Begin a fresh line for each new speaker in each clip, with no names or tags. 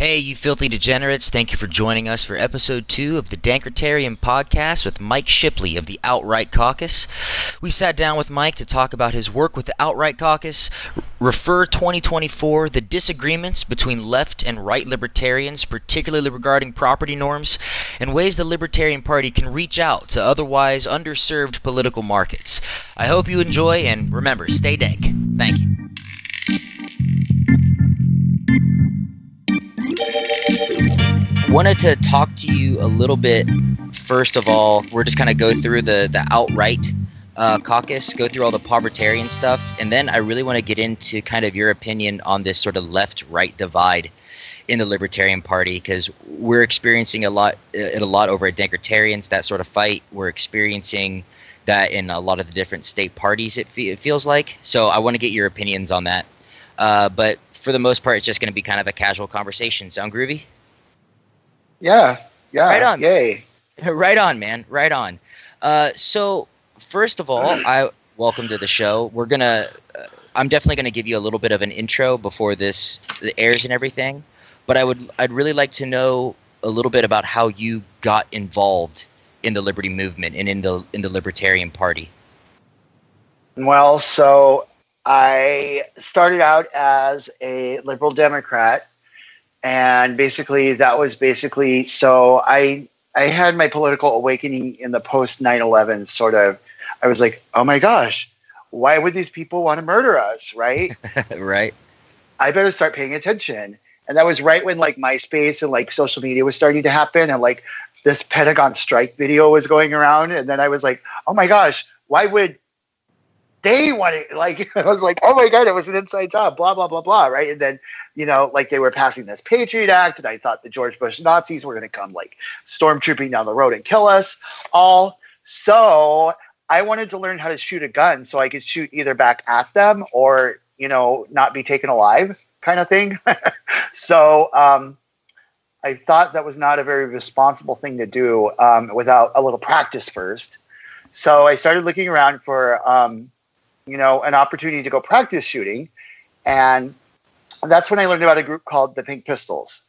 Hey, you filthy degenerates, thank you for joining us for episode 2 of the Dankertarian podcast with Mike Shipley of the Outright Caucus. We sat down with Mike to talk about his work with the Outright Caucus, Refer 2024, the disagreements between left and right libertarians, particularly regarding property norms, and ways the Libertarian Party can reach out to otherwise underserved political markets. I hope you enjoy, and remember, stay dank. Thank you. Wanted to talk to you a little bit. First of all, we're just kind of go through the outright caucus, go through all the povertarian stuff, and then I really want to get into kind of your opinion on this sort of left-right divide in the Libertarian Party, because we're experiencing it a lot over at Dankertarians, that sort of fight. We're experiencing that in a lot of the different state parties, it feels like. So I want to get your opinions on that. But for the most part, it's just going to be kind of a casual conversation. Sound groovy?
Yeah.
Right on.
Yay.
Right on, man. Right on. So first of all, welcome to the show. I'm definitely gonna give you a little bit of an intro before this airs and everything, but I'd really like to know a little bit about how you got involved in the liberty movement and in the Libertarian Party.
Well, so I started out as a liberal Democrat. And basically, so I had my political awakening in the post 9/11 sort of. I was like, oh my gosh, why would these people want to murder us, right?
Right.
I better start paying attention. And that was right when like MySpace and like social media was starting to happen, and like this Pentagon strike video was going around. And then I was like, oh my gosh, why would they want it? Like, I was like, oh my God, it was an inside job, blah, blah, blah, blah. Right. And then, like they were passing this Patriot Act, and I thought the George Bush Nazis were going to come like stormtrooping down the road and kill us all. So I wanted to learn how to shoot a gun so I could shoot either back at them or, not be taken alive kind of thing. So I thought that was not a very responsible thing to do without a little practice first. So I started looking around for, an opportunity to go practice shooting. And that's when I learned about a group called the Pink Pistols.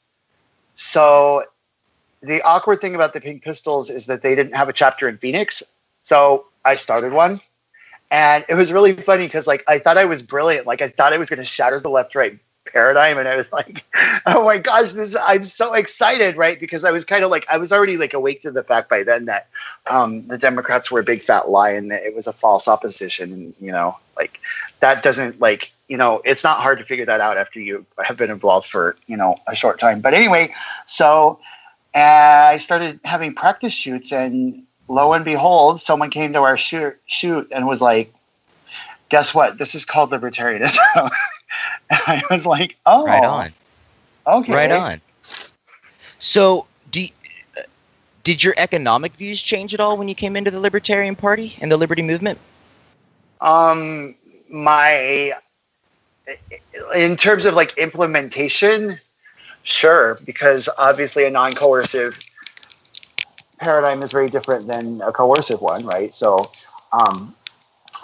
So the awkward thing about the Pink Pistols is that they didn't have a chapter in Phoenix. So I started one. And it was really funny because like I thought I was brilliant. Like I thought I was going to shatter the left-right paradigm. And I was like, oh my gosh, I'm so excited, right? Because I was kind of like, I was already like awake to the fact by then that the Democrats were a big fat lie and that it was a false opposition. And, like that doesn't like, it's not hard to figure that out after you have been involved for, a short time. But anyway, so I started having practice shoots, and lo and behold, someone came to our shoot and was like, guess what? This is called libertarianism. And I was like, oh.
Right on.
Okay.
Right on. So did your economic views change at all when you came into the Libertarian Party and the Liberty Movement?
In terms of like implementation, sure, because obviously a non-coercive paradigm is very different than a coercive one, right? So,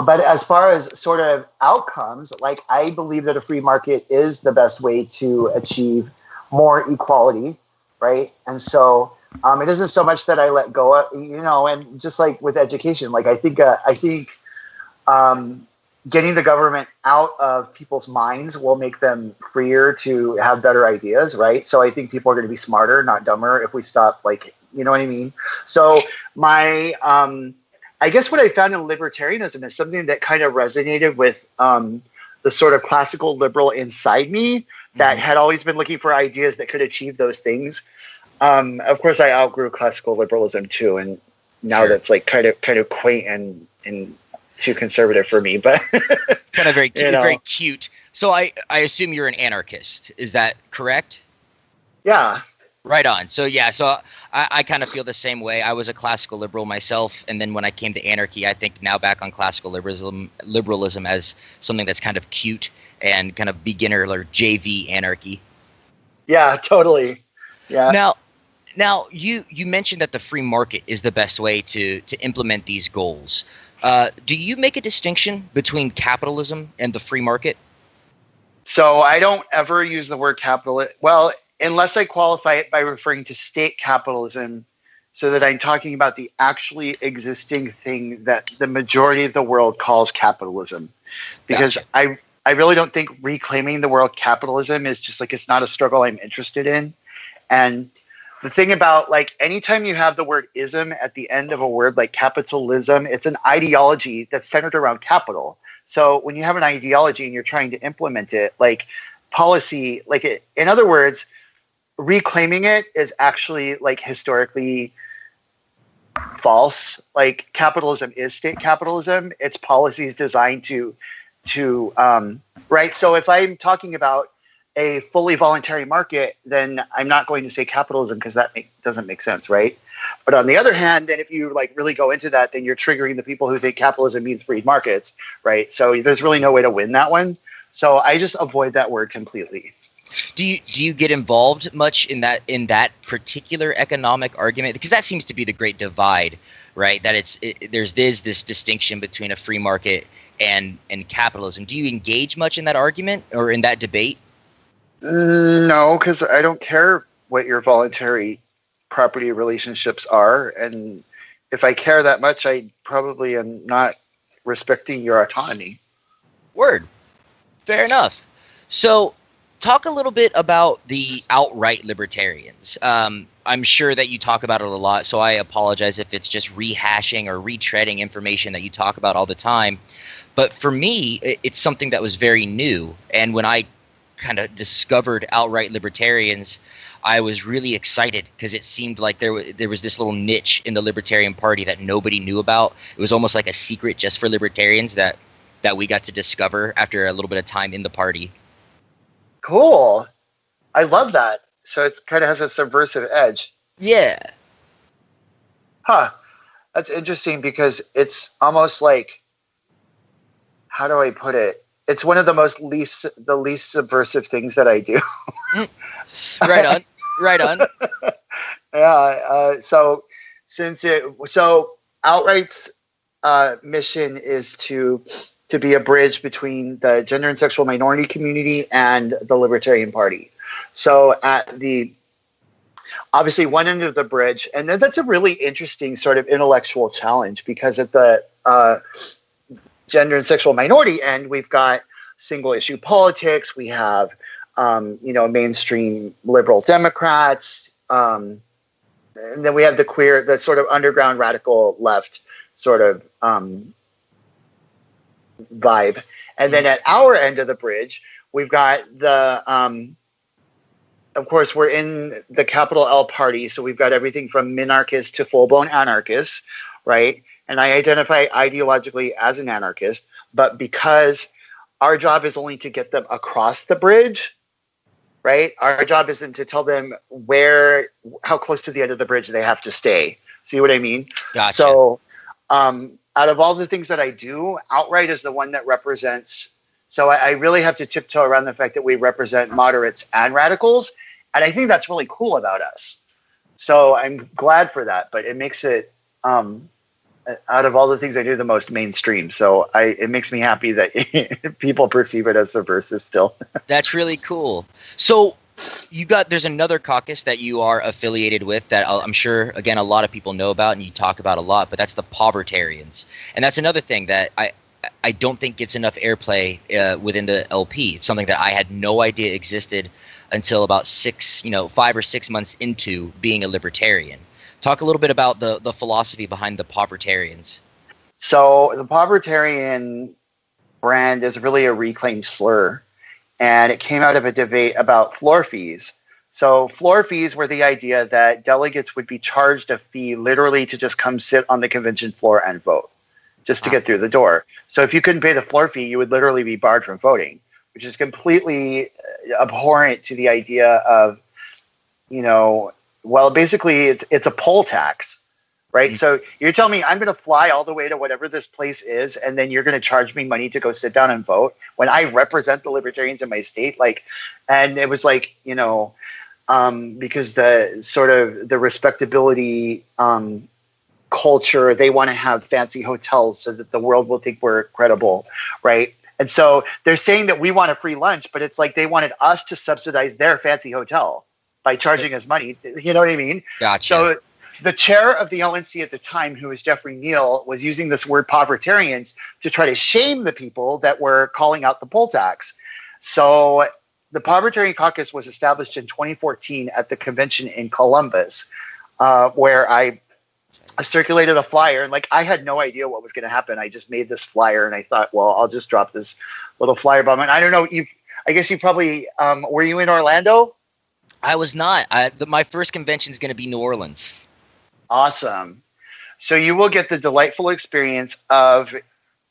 but as far as sort of outcomes, like I believe that a free market is the best way to achieve more equality, right? And so it isn't so much that I let go of, and just like with education, like I think getting the government out of people's minds will make them freer to have better ideas, right? So I think people are going to be smarter, not dumber, if we stop, like, you know what I mean? So I guess what I found in libertarianism is something that kind of resonated with the sort of classical liberal inside me that had always been looking for ideas that could achieve those things. Of course, I outgrew classical liberalism too, and now that's like kind of quaint and too conservative for me. But
kind of very cute. So I assume you're an anarchist. Is that correct?
Yeah.
Right on. So I kind of feel the same way. I was a classical liberal myself, and then when I came to anarchy, I think now back on classical liberalism as something that's kind of cute and kind of beginner or JV anarchy.
Yeah, totally. Yeah.
Now you mentioned that the free market is the best way to implement these goals. Do you make a distinction between capitalism and the free market?
So I don't ever use the word capitalist. Well, unless I qualify it by referring to state capitalism, so that I'm talking about the actually existing thing that the majority of the world calls capitalism. Because
Gotcha.
I really don't think reclaiming the word capitalism is just like, it's not a struggle I'm interested in. And the thing about, like, anytime you have the word ism at the end of a word like capitalism, it's an ideology that's centered around capital. So when you have an ideology and you're trying to implement it, like policy, like it, in other words, reclaiming it is actually like historically false. Like capitalism is state capitalism. Its policies designed to right. So if I'm talking about a fully voluntary market, then I'm not going to say capitalism because that doesn't make sense, right? But on the other hand, then if you like really go into that, then you're triggering the people who think capitalism means free markets, right? So there's really no way to win that one. So I just avoid that word completely.
Do you get involved much in that particular economic argument? Because that seems to be the great divide, right? That there's this distinction between a free market and capitalism. Do you engage much in that argument or in that debate?
No, because I don't care what your voluntary property relationships are. And if I care that much, I probably am not respecting your autonomy.
Word. Fair enough. So talk a little bit about the outright libertarians. I'm sure that you talk about it a lot, so I apologize if it's just rehashing or retreading information that you talk about all the time. But for me, it's something that was very new. And when I kind of discovered outright libertarians, I was really excited because it seemed like there was this little niche in the Libertarian Party that nobody knew about. It was almost like a secret just for libertarians that we got to discover after a little bit of time in the party.
Cool. I love that. So it kind of has a subversive edge.
Yeah.
Huh. That's interesting because it's almost like, how do I put it? It's one of the least subversive things that I do.
Right on. Right on.
Yeah. So Outright's mission is to be a bridge between the gender and sexual minority community and the Libertarian Party. So at the obviously one end of the bridge, and then that's a really interesting sort of intellectual challenge because at the gender and sexual minority end, we've got single issue politics. We have, mainstream liberal Democrats. And then we have the sort of underground radical left sort of vibe. And then at our end of the bridge, we've got of course, we're in the capital L party. So we've got everything from minarchists to full-blown anarchists, right? And I identify ideologically as an anarchist, but because our job is only to get them across the bridge, right? Our job isn't to tell them how close to the end of the bridge they have to stay. See what I mean?
Gotcha.
So out of all the things that I do, outright is the one that represents. So I really have to tiptoe around the fact that we represent moderates and radicals. And I think that's really cool about us. So I'm glad for that, but it makes it, out of all the things I do, the most mainstream. So it makes me happy that people perceive it as subversive still.
That's really cool. So there's another caucus that you are affiliated with that I'm sure, again, a lot of people know about and you talk about a lot, but that's the Libertarians. And that's another thing that I don't think gets enough airplay within the LP. It's something that I had no idea existed until about 5 or 6 months into being a libertarian. Talk a little bit about the philosophy behind the Libertarians.
So the Libertarian brand is really a reclaimed slur. And it came out of a debate about floor fees. So floor fees were the idea that delegates would be charged a fee literally to just come sit on the convention floor and vote, just to get through the door. So if you couldn't pay the floor fee, you would literally be barred from voting, which is completely abhorrent to the idea of, basically it's a poll tax, right? Mm-hmm. So you're telling me I'm going to fly all the way to whatever this place is, and then you're going to charge me money to go sit down and vote when I represent the libertarians in my state? And it was because the respectability culture, they want to have fancy hotels so that the world will think we're credible, right? And so they're saying that we want a free lunch, but it's like they wanted us to subsidize their fancy hotel. by charging us money. You know what I mean?
Gotcha.
So the chair of the LNC at the time, who was Jeffrey Neal, was using this word Povertarians to try to shame the people that were calling out the poll tax. So the Povertarian Caucus was established in 2014 at the convention in Columbus, where I circulated a flyer. And like, I had no idea what was going to happen. I just made this flyer and I thought, well, I'll just drop this little flyer bomb. And I don't know, I guess you probably, were you in Orlando?
I was not. My first convention is going to be New Orleans.
Awesome. So you will get the delightful experience of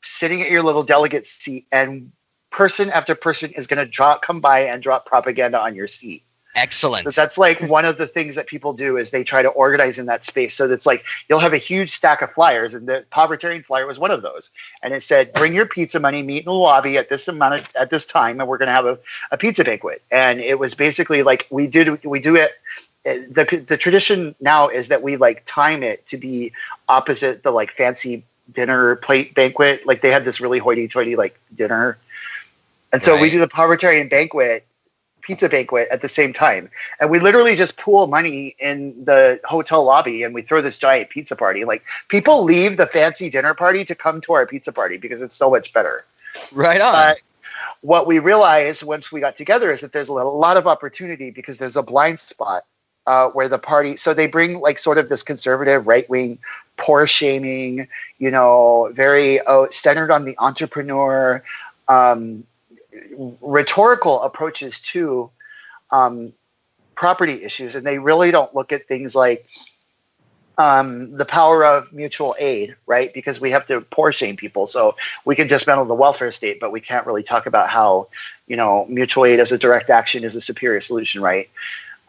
sitting at your little delegate seat, and person after person is going to come by and drop propaganda on your seat.
Excellent.
But that's like one of the things that people do is they try to organize in that space. So that's like, you'll have a huge stack of flyers, and the Povertarian flyer was one of those. And it said, bring your pizza money, meet in the lobby at this time, and we're going to have a pizza banquet. And it was basically like, we do it. The tradition now is that we like time it to be opposite the like fancy dinner plate banquet. Like they have this really hoity-toity like dinner. And so we do the Povertarian banquet, pizza banquet at the same time. And we literally just pool money in the hotel lobby and we throw this giant pizza party. Like people leave the fancy dinner party to come to our pizza party because it's so much better.
Right on.
But what we realized once we got together is that there's a lot of opportunity because there's a blind spot where the party, so they bring like sort of this conservative right-wing poor shaming, very centered on the entrepreneur, rhetorical approaches to property issues. And they really don't look at things like the power of mutual aid, right? Because we have to poor shame people. So we can dismantle the welfare state, but we can't really talk about how, mutual aid as a direct action is a superior solution, right?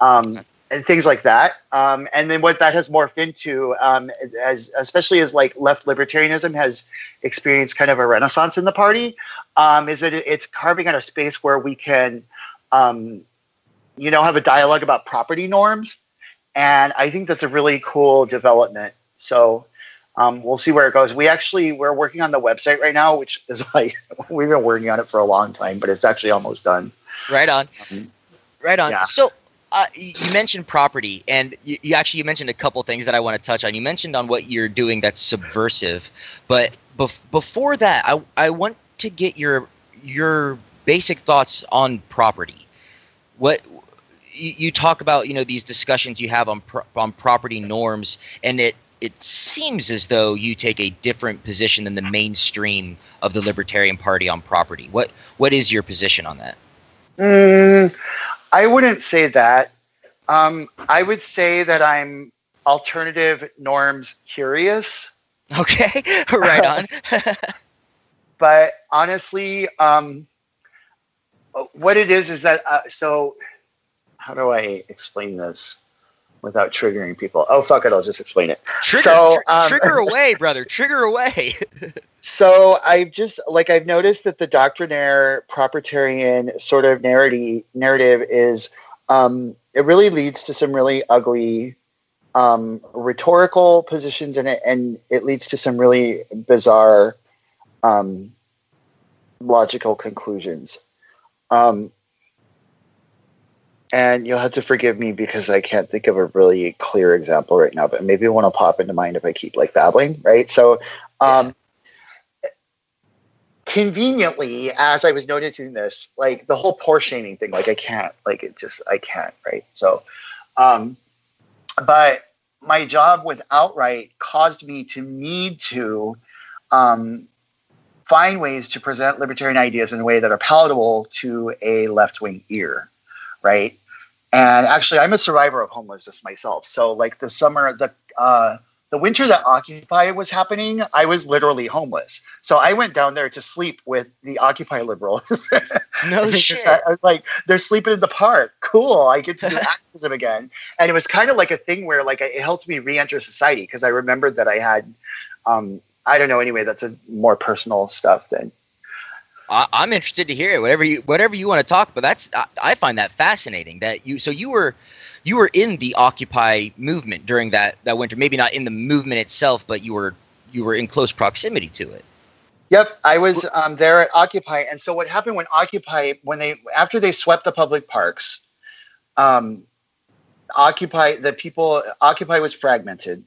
And things like that. And then what that has morphed into, especially as like left libertarianism has experienced kind of a renaissance in the party, is that it's carving out a space where we can, have a dialogue about property norms. And I think that's a really cool development. So we'll see where it goes. We're working on the website right now, which is like, we've been working on it for a long time, but it's actually almost done.
Right on. Right on.
Yeah.
So you mentioned property, and you mentioned a couple things that I want to touch on. You mentioned on what you're doing that's subversive, but before that, I want to get your basic thoughts on property. What you talk about, these discussions you have on property norms, and it seems as though you take a different position than the mainstream of the Libertarian Party on property. What is your position on that?
I wouldn't say that. I would say that I'm alternative norms curious.
Okay, right on.
But honestly, what it is that, so how do I explain this without triggering people? Oh, fuck it, I'll just explain it.
Trigger away, brother, trigger away.
So I've noticed that the doctrinaire propertarian sort of narrative is, it really leads to some really ugly rhetorical positions in it, and it leads to some really bizarre logical conclusions. And you'll have to forgive me because I can't think of a really clear example right now, but maybe one will pop into mind if I keep like babbling, right? So conveniently, as I was noticing this, like the whole poor shaming thing, like I can't, right? So, but my job with Outright caused me to need to find ways to present libertarian ideas in a way that are palatable to a left-wing ear, right? And actually, I'm a survivor of homelessness myself. So like the winter that Occupy was happening, I was literally homeless. So I went down there to sleep with the Occupy liberals.
No shit.
I was like, they're sleeping in the park. Cool. I get to do activism again. And it was kind of like a thing where like it helped me re-enter society because I remembered that I had, I don't know, anyway, that's a more personal stuff than.
I'm interested to hear it. Whatever you want to talk, but I find that fascinating that you were in the Occupy movement during that winter. Maybe not in the movement itself, but you were in close proximity to it.
Yep, I was there at Occupy, and so what happened when Occupy, after they swept the public parks, Occupy was fragmented.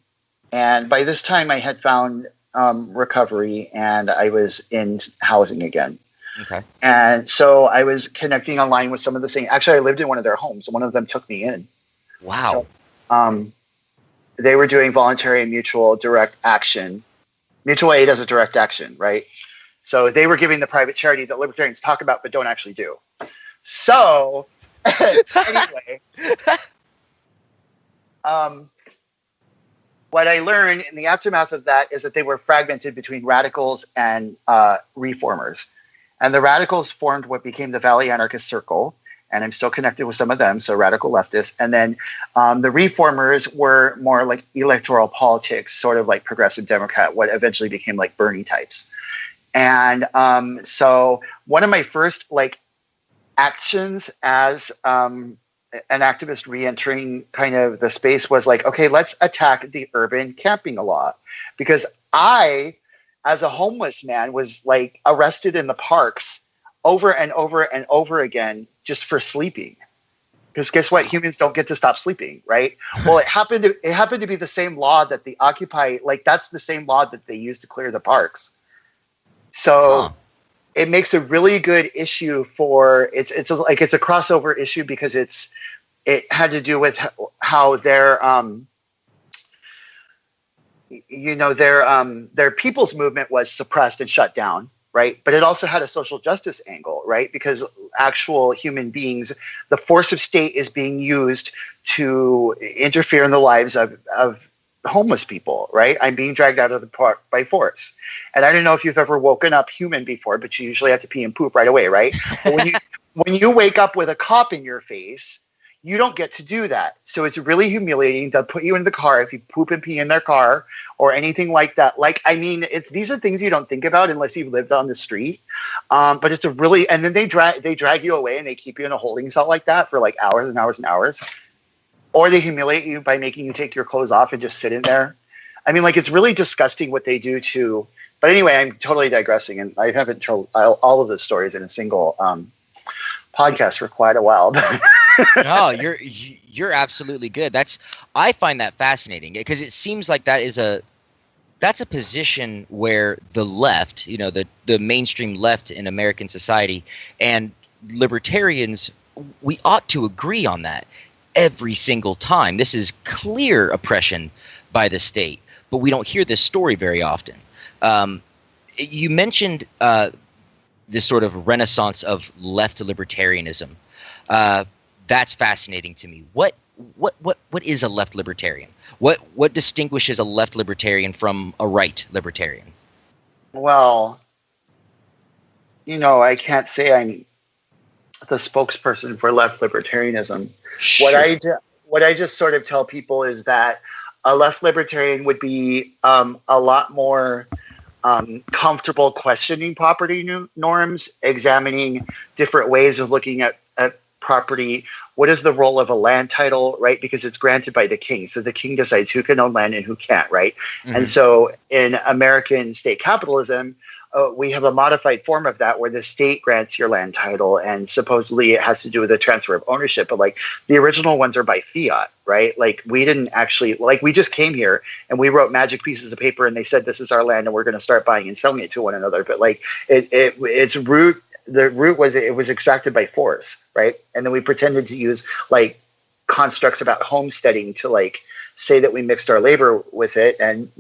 And by this time I had found recovery and I was in housing again.
Okay.
And so I was connecting online with some of the same. Actually, I lived in one of their homes. One of them took me in.
Wow.
So, they were doing voluntary and mutual direct action. Mutual aid as a direct action, right? So they were giving the private charity that libertarians talk about but don't actually do. So anyway, what I learned in the aftermath of that is that they were fragmented between radicals and reformers. And the radicals formed what became the Valley Anarchist Circle, and I'm still connected with some of them, so radical leftists. And then the reformers were more like electoral politics, sort of like progressive Democrat, what eventually became like Bernie types. And so one of my first like actions as an activist re-entering kind of the space was like, okay, let's attack the urban camping law, because I, as a homeless man, was like arrested in the parks over and over and over again just for sleeping. Because guess what? Humans don't get to stop sleeping, right? Well, it happened to be the same law that the Occupy, like that's the same law that they used to clear the parks. So it makes a really good issue for it's a crossover issue because it had to do with how their people's movement was suppressed and shut down, right? But it also had a social justice angle, right? Because actual human beings, the force of state is being used to interfere in the lives of homeless people, right? I'm being dragged out of the park by force. And I don't know if you've ever woken up human before, but you usually have to pee and poop right away, right? when you wake up with a cop in your face, you don't get to do that. So it's really humiliating. They'll put you in the car if you poop and pee in their car or anything like that. Like, I mean, these are things you don't think about unless you've lived on the street. But it's and then they drag you away and they keep you in a holding cell like that for like hours and hours and hours. Or they humiliate you by making you take your clothes off and just sit in there. I mean, like, it's really disgusting what they do to, but anyway, I'm totally digressing, and I haven't told all of the stories in a single podcast for quite a while.
No, you're absolutely good. I find that fascinating because it seems like that's a position where the left, the mainstream left in American society, and libertarians, we ought to agree on that every single time. This is clear oppression by the state, but we don't hear this story very often. You mentioned this sort of renaissance of left libertarianism. That's fascinating to me. What is a left libertarian? What distinguishes a left libertarian from a right libertarian?
Well, I can't say I'm the spokesperson for left libertarianism. Sure. What I just sort of tell people is that a left libertarian would be a lot more comfortable questioning property norms, examining different ways of looking at property. What is the role of a land title, right? Because it's granted by the king. So the king decides who can own land and who can't, right? Mm-hmm. And so in American state capitalism, we have a modified form of that where the state grants your land title, and supposedly it has to do with the transfer of ownership. But like the original ones are by fiat, right? Like we didn't actually, like we just came here and we wrote magic pieces of paper and they said, this is our land and we're going to start buying and selling it to one another. But like its root, the root was it was extracted by force, right? And then we pretended to use like constructs about homesteading to like say that we mixed our labor with it. And,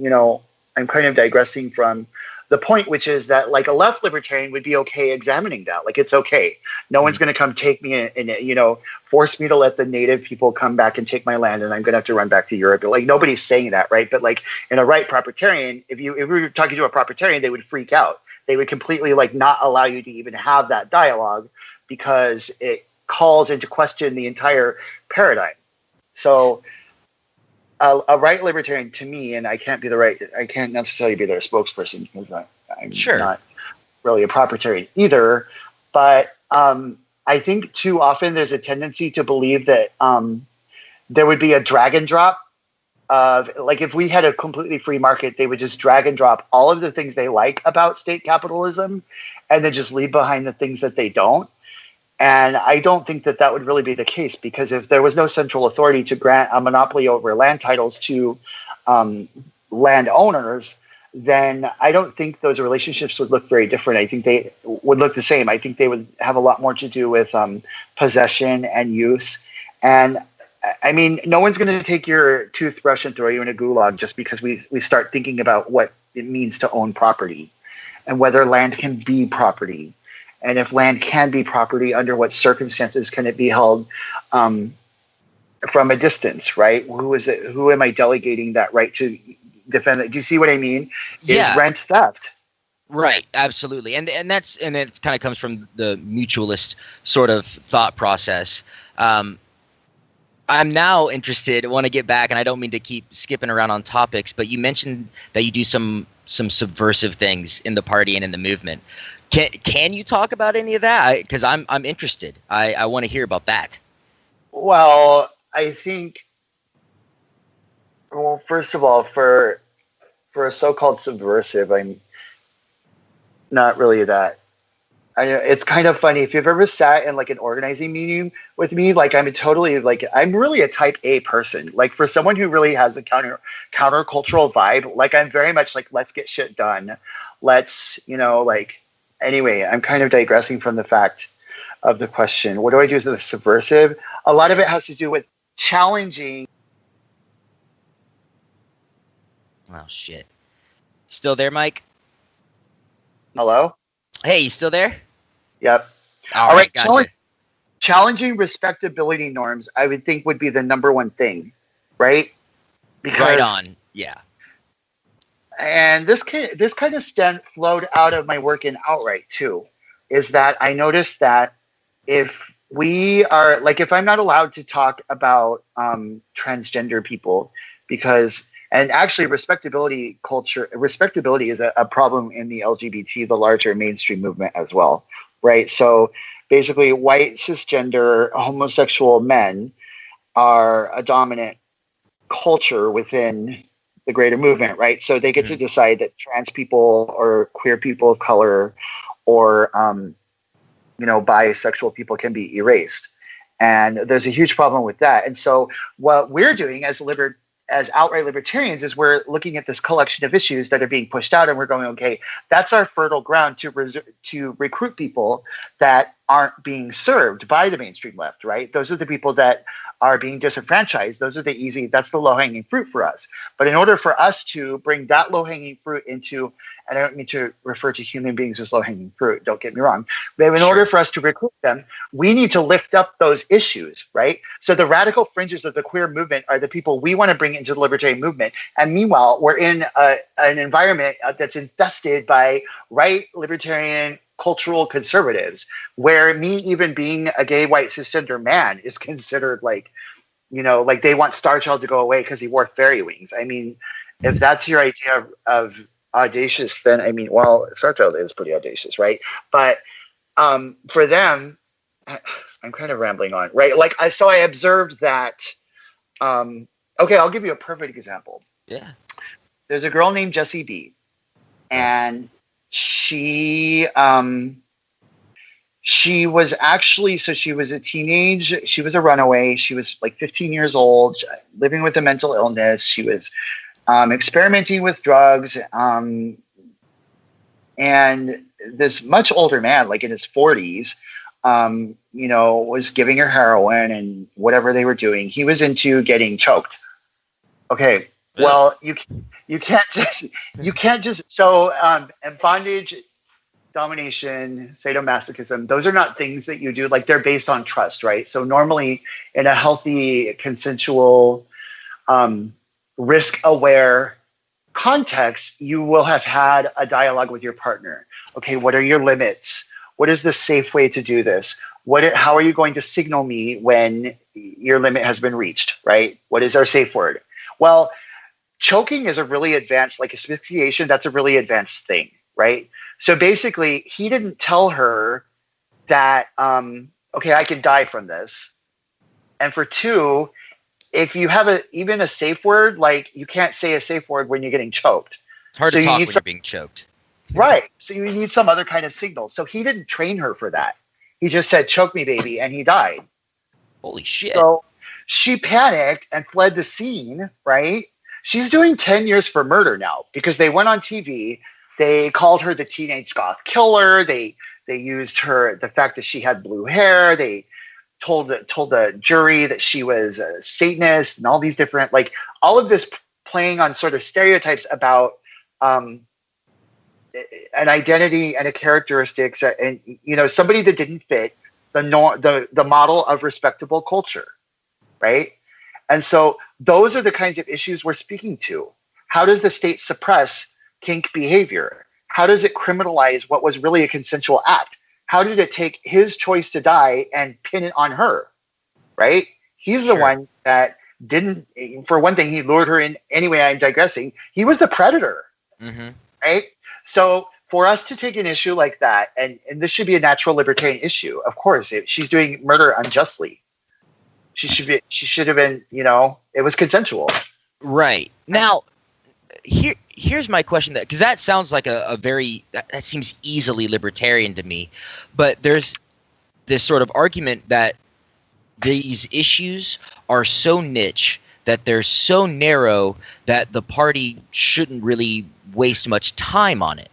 I'm kind of digressing from the point, which is that like a left libertarian would be okay examining that. Like, it's okay. No one's going to come take me and force me to let the native people come back and take my land. And I'm going to have to run back to Europe. Like, nobody's saying that. Right. But like in a right proprietarian, if we were talking to a proprietarian, they would freak out. They would completely like not allow you to even have that dialogue because it calls into question the entire paradigm. So a right libertarian to me, and I can't necessarily be their spokesperson because I'm
sure.
not really a proprietarian either. But I think too often there's a tendency to believe that there would be a drag and drop of like if we had a completely free market, they would just drag and drop all of the things they like about state capitalism and then just leave behind the things that they don't. And I don't think that that would really be the case, because if there was no central authority to grant a monopoly over land titles to landowners, then I don't think those relationships would look very different. I think they would look the same. I think they would have a lot more to do with possession and use. And I mean, no one's going to take your toothbrush and throw you in a gulag just because we start thinking about what it means to own property and whether land can be property. And if land can be property, under what circumstances can it be held from a distance, right? Who am I delegating that right to defend it? Do you see what I mean?
Yeah.
Is rent theft.
Right, absolutely. And it kind of comes from the mutualist sort of thought process. I'm now interested, want to get back, and I don't mean to keep skipping around on topics, but you mentioned that you do some subversive things in the party and in the movement. Can you talk about any of that? Because I'm interested. I want to hear about that.
Well, I think, first of all, for a so-called subversive, I'm not really that. It's kind of funny if you've ever sat in like an organizing meeting with me. Like I'm really a type A person. Like for someone who really has a countercultural vibe, like I'm very much like, let's get shit done. Let's, anyway, I'm kind of digressing from the fact of the question. What do I do as a subversive? A lot of it has to do with challenging.
Oh shit! Still there, Mike?
Hello?
Hey, you still there?
Yep.
All right, gotcha.
Challenging respectability norms, I would think, would be the number one thing, right?
Right on. Yeah.
And this kind of flowed out of my work in Outright too, is that I noticed that if I'm not allowed to talk about transgender people, and actually respectability is a problem in the LGBT, the larger mainstream movement as well, right? So basically white cisgender homosexual men are a dominant culture within the greater movement, right? So they get to decide that trans people or queer people of color or bisexual people can be erased. And there's a huge problem with that. And so what we're doing as outright libertarians is we're looking at this collection of issues that are being pushed out, and we're going, okay, that's our fertile ground to recruit people that aren't being served by the mainstream left, right? Those are the people that are being disenfranchised. That's the low-hanging fruit for us. But in order for us to bring that low-hanging fruit into, and I don't mean to refer to human beings as low-hanging fruit, don't get me wrong, but in order for us to recruit them, we need to lift up those issues, right? So the radical fringes of the queer movement are the people we want to bring into the libertarian movement. And meanwhile, we're in an environment that's infested by right libertarian cultural conservatives, where me even being a gay white cisgender man is considered like they want Starchild to go away because he wore fairy wings. I mean, if that's your idea of audacious, then Starchild is pretty audacious, right? But for them, I'm kind of rambling on, right? So I observed that. Okay, I'll give you a perfect example.
Yeah.
There's a girl named Jessie B, and she was a teenage, she was a runaway. She was like 15 years old, living with a mental illness. She was experimenting with drugs. And this much older man, like in his 40s, was giving her heroin and whatever they were doing. He was into getting choked. Okay. Well, you can't just so and bondage, domination, sadomasochism, those are not things that you do. Like they're based on trust, right? So normally in a healthy, consensual, risk-aware context, you will have had a dialogue with your partner. Okay, what are your limits? What is the safe way to do this? How are you going to signal me when your limit has been reached, right? What is our safe word? Well, choking is a really advanced, like asphyxiation, that's a really advanced thing, right? So basically, he didn't tell her that, okay, I can die from this. And for two, if you have even a safe word, like you can't say a safe word when you're getting choked.
It's hard to talk when you're being choked.
Right. So you need some other kind of signal. So he didn't train her for that. He just said, "Choke me, baby," and he died.
Holy shit.
So she panicked and fled the scene, right? She's doing 10 years for murder now because they went on TV. They called her the teenage goth killer. They used the fact that she had blue hair. They told the jury that she was a Satanist and all these different, like, all of this playing on sort of stereotypes about an identity and a characteristics and, you know, somebody that didn't fit the model of respectable culture, right? And so those are the kinds of issues we're speaking to. How does the state suppress kink behavior? How does it criminalize what was really a consensual act? How did it take his choice to die and pin it on her, right? He's the one that didn't, for one thing, he lured her in. Anyway, I'm digressing. He was the predator, right? So for us to take an issue like that, and this should be a natural libertarian issue, of course, she's doing murder unjustly. She should have been, you know, it was consensual.
Right. Now, here's my question, because that sounds like a very, that seems easily libertarian to me, but there's this sort of argument that these issues are so niche, that they're so narrow, that the party shouldn't really waste much time on it.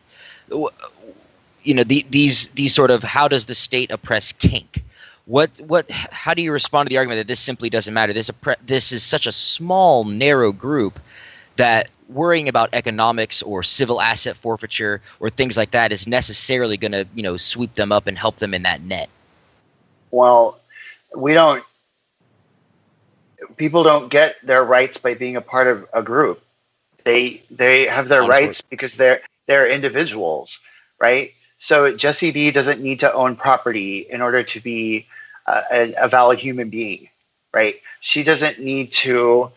You know, these sort of, how does the state oppress kink? How do you respond to the argument that this simply doesn't matter? This is such a small, narrow group that worrying about economics or civil asset forfeiture or things like that is necessarily going to, you know, sweep them up and help them in that net.
Well, people don't get their rights by being a part of a group. They have their rights because they're individuals, right? So Jesse B doesn't need to own property in order to be a valid human being, right? She doesn't need to,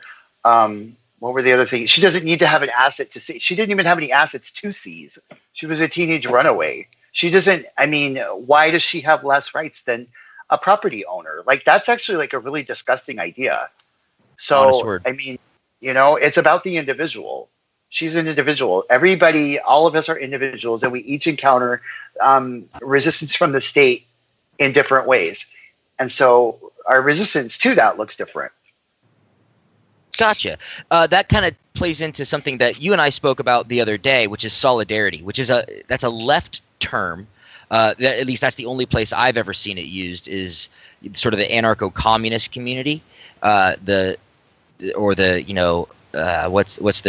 what were the other things? She doesn't need to have an asset to see. She didn't even have any assets to seize. She was a teenage runaway. She doesn't, I mean, why does she have less rights than a property owner? Like, that's actually like a really disgusting idea. So, I mean, you know, it's about the individual. She's an individual. Everybody, all of us are individuals, and we each encounter resistance from the state in different ways. And so our resistance to that looks different.
Gotcha. That kind of plays into something that you and I spoke about the other day, which is solidarity, which is that's a left term. At least that's the only place I've ever seen it used, is sort of the anarcho-communist community. What's the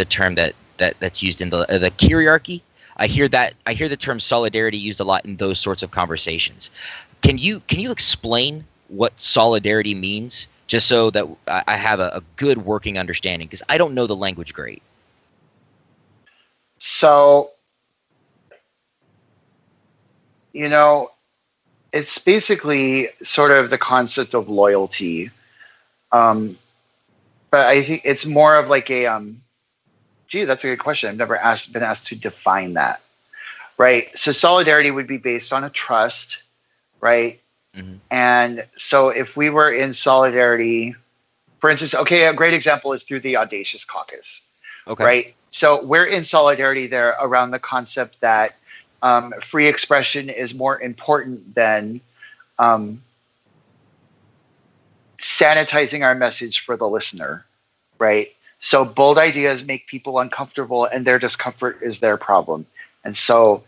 term that's used in the kyriarchy? I hear the term solidarity used a lot in those sorts of conversations. Can you explain what solidarity means, just so that I have a good working understanding, because I don't know the language great.
So, you know, it's basically sort of the concept of loyalty. But I think it's more of like a, that's a good question. I've never been asked to define that, right? So solidarity would be based on a trust, right? Mm-hmm. And so if we were in solidarity, for instance, a great example is through the Audacious Caucus, right? So we're in solidarity there around the concept that free expression is more important than sanitizing our message for the listener, right? So bold ideas make people uncomfortable, and their discomfort is their problem. And so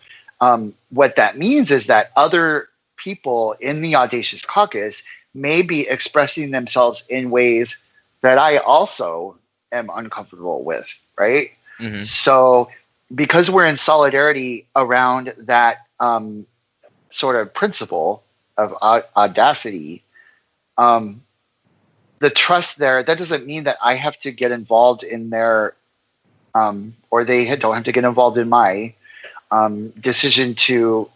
what that means is that other people in the Audacious Caucus may be expressing themselves in ways that I also am uncomfortable with, right? Mm-hmm. So because we're in solidarity around that sort of principle of audacity, the trust there, that doesn't mean that I have to get involved in their, or they don't have to get involved in my decision to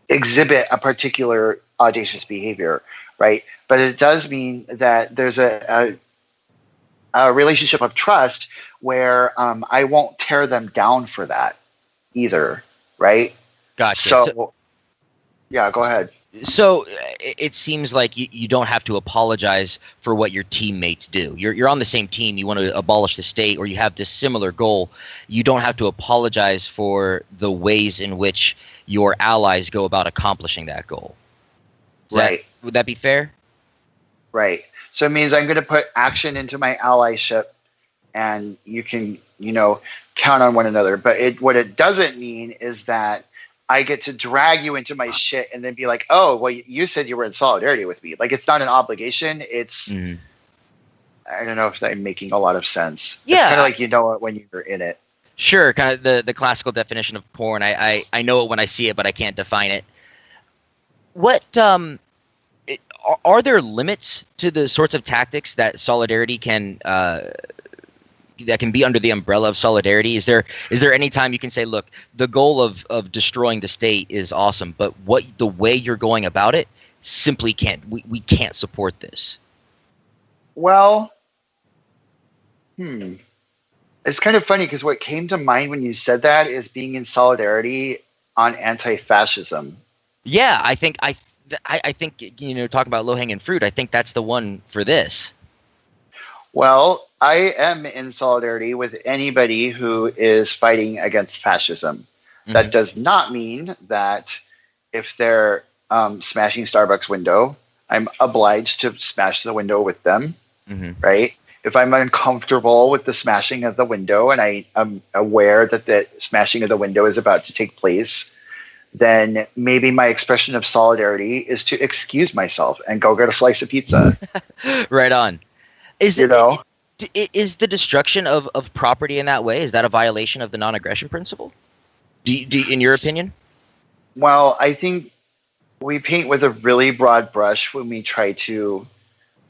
exhibit a particular audacious behavior, right? But it does mean that there's a relationship of trust where I won't tear them down for that either, right?
Gotcha.
So yeah, go ahead.
So it seems like you don't have to apologize for what your teammates do. You're on the same team. You want to abolish the state, or you have this similar goal. You don't have to apologize for the ways in which your allies go about accomplishing that goal. Would that be fair?
Right. So it means I'm going to put action into my allyship, and you can, count on one another. But what it doesn't mean is that I get to drag you into my shit and then be like, oh, well, you said you were in solidarity with me. Like, it's not an obligation. It's, I don't know if I'm making a lot of sense.
Yeah.
It's kind of like, it when you're in it.
Sure. Kind of the classical definition of porn. I know it when I see it, but I can't define it. What, are there limits to the sorts of tactics that solidarity can, that can be under the umbrella of solidarity? Is there any time you can say, look, the goal of destroying the state is awesome, but the way you're going about it simply can't, we can't support this?
Well, it's kind of funny because what came to mind when you said that is being in solidarity on anti-fascism.
Yeah, I think talking about low-hanging fruit, I think that's the one for this.
Well, I am in solidarity with anybody who is fighting against fascism. Mm-hmm. That does not mean that if they're smashing Starbucks window, I'm obliged to smash the window with them, right? If I'm uncomfortable with the smashing of the window and I am aware that the smashing of the window is about to take place, then maybe my expression of solidarity is to excuse myself and go get a slice of pizza.
Right on. Is the destruction of property in that way, is that a violation of the non-aggression principle? Do you, in your opinion?
Well, I think we paint with a really broad brush when we try to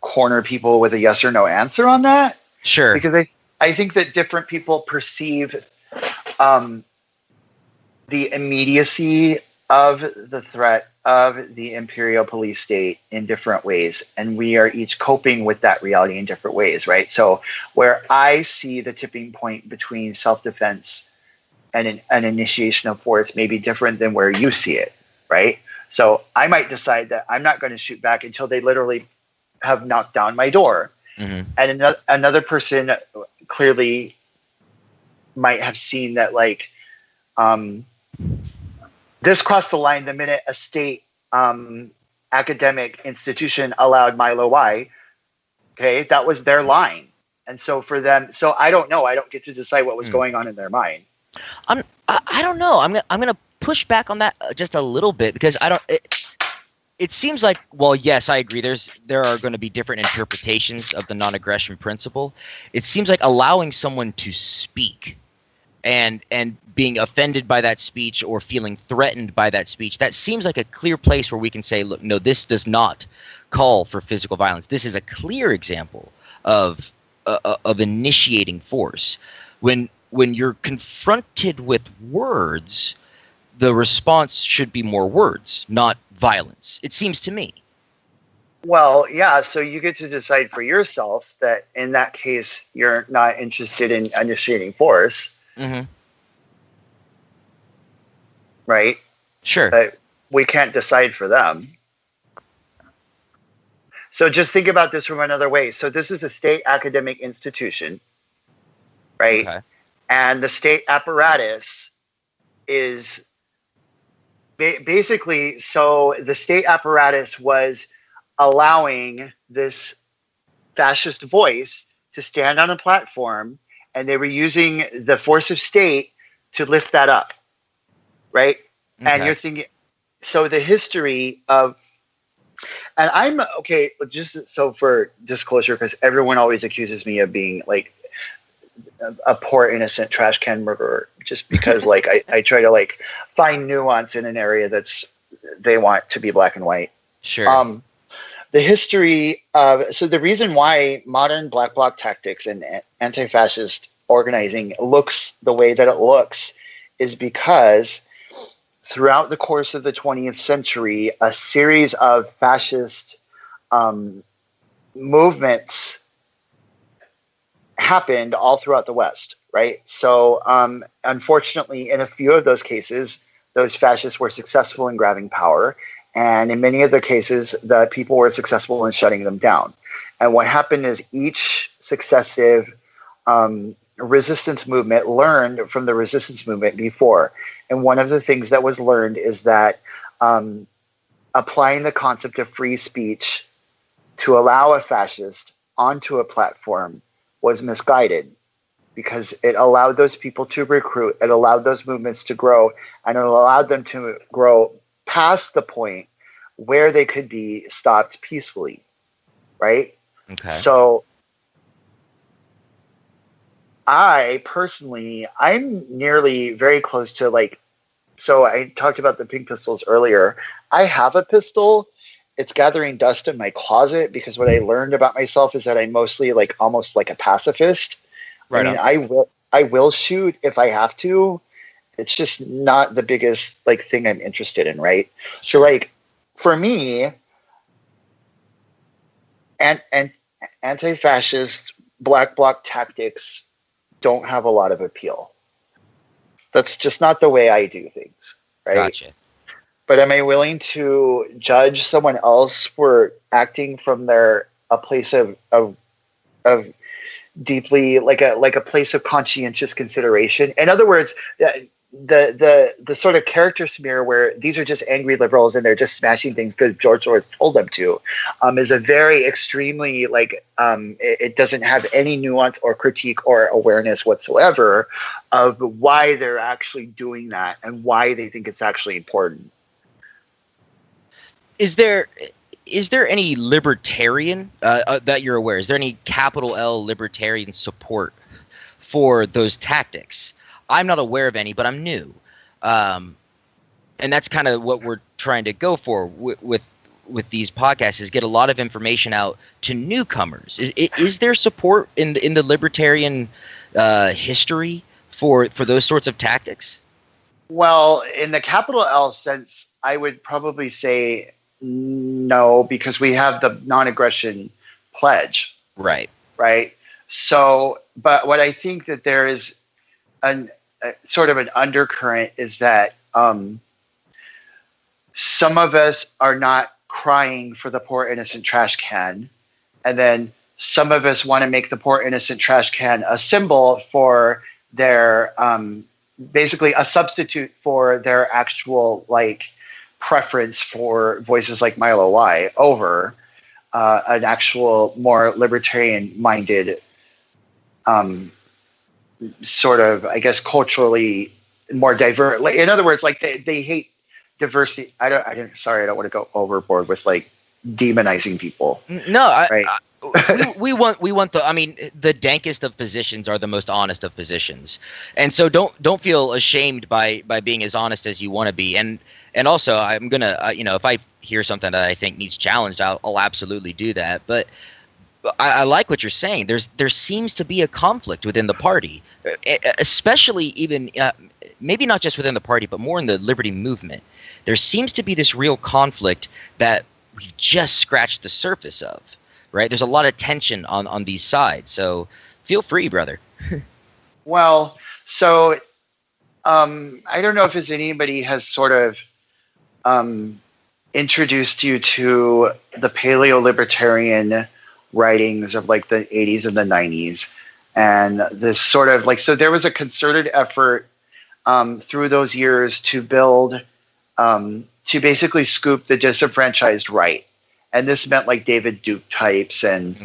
corner people with a yes or no answer on that.
Sure.
Because I think that different people perceive the immediacy of the threat of the imperial police state in different ways. And we are each coping with that reality in different ways, right? So where I see the tipping point between self-defense and an initiation of force may be different than where you see it, right? So I might decide that I'm not going to shoot back until they literally have knocked down my door. Mm-hmm. And another person clearly might have seen that, like, this crossed the line the minute a state academic institution allowed Milo Y. Okay, that was their line. And so for them, so I don't know. I don't get to decide what was going on in their mind.
I don't know. I'm gonna push back on that just a little bit, because it seems like, well, yes, I agree. There are going to be different interpretations of the non-aggression principle. It seems like allowing someone to speak and being offended by that speech or feeling threatened by that speech, that seems like a clear place where we can say, look, no, this does not call for physical violence. This is a clear example of initiating force. When you're confronted with words, the response should be more words, not violence, it seems to me.
Well, yeah, so you get to decide for yourself that in that case, you're not interested in initiating force. Mm-hmm. Right?
Sure.
But we can't decide for them. So just think about this from another way. So this is a state academic institution, right? Okay. And the state apparatus is basically, so the state apparatus was allowing this fascist voice to stand on a platform, and they were using the force of state to lift that up, right? Okay. And you're thinking, so the history of, and I'm, okay, just so for disclosure, because everyone always accuses me of being like a poor innocent trash can murderer, just because like I try to like find nuance in an area that's, they want to be black and white.
Sure.
The history of, so the reason why modern black bloc tactics and anti-fascist organizing looks the way that it looks is because throughout the course of the 20th century, a series of fascist movements happened all throughout the West, right? So unfortunately, in a few of those cases, those fascists were successful in grabbing power. And in many of the cases, the people were successful in shutting them down. And what happened is each successive resistance movement learned from the resistance movement before. And one of the things that was learned is that applying the concept of free speech to allow a fascist onto a platform was misguided, because it allowed those people to recruit, it allowed those movements to grow, and it allowed them to grow past the point where they could be stopped peacefully, right?
Okay.
So I personally, I'm nearly very close to so I talked about the pink pistols earlier. I have a pistol. It's gathering dust in my closet because what I learned about myself is that I'm mostly almost like a pacifist.
Right.
I mean, I will shoot if I have to. It's just not the biggest thing I'm interested in, right? So for me, and anti-fascist black bloc tactics don't have a lot of appeal. That's just not the way I do things, right?
Gotcha.
But am I willing to judge someone else for acting from a place of deeply like a place of conscientious consideration? In other words, the sort of character smear where these are just angry liberals and they're just smashing things because George Soros told them to, is a very extremely it doesn't have any nuance or critique or awareness whatsoever of why they're actually doing that and why they think it's actually important.
Is there any libertarian that you're aware? Is there any capital L libertarian support for those tactics? I'm not aware of any, but I'm new, and that's kind of what we're trying to go for with these podcasts: is get a lot of information out to newcomers. Is there support in the libertarian history for those sorts of tactics?
Well, in the capital L sense, I would probably say no, because we have the non-aggression pledge.
Right.
So, but what I think that there is a sort of an undercurrent is that some of us are not crying for the poor innocent trash can, and then some of us want to make the poor innocent trash can a symbol for their basically a substitute for their actual preference for voices like Milo Y over an actual more libertarian minded sort of, I guess, culturally more diverse. In other words, they hate diversity. I don't want to go overboard with demonizing people.
No,
right?
we want the. I mean, the dankest of positions are the most honest of positions, and so don't feel ashamed by being as honest as you want to be. And also, I'm gonna if I hear something that I think needs challenged, I'll absolutely do that. But I like what you're saying. There seems to be a conflict within the party, especially even maybe not just within the party, but more in the liberty movement. There seems to be this real conflict that we've just scratched the surface of. Right? There's a lot of tension on these sides. So feel free, brother.
Well, so I don't know if anybody has sort of introduced you to the paleo-libertarian writings of the 80s and the 90s. And this sort of so there was a concerted effort through those years to build, to basically scoop the disenfranchised right. And this meant David Duke types and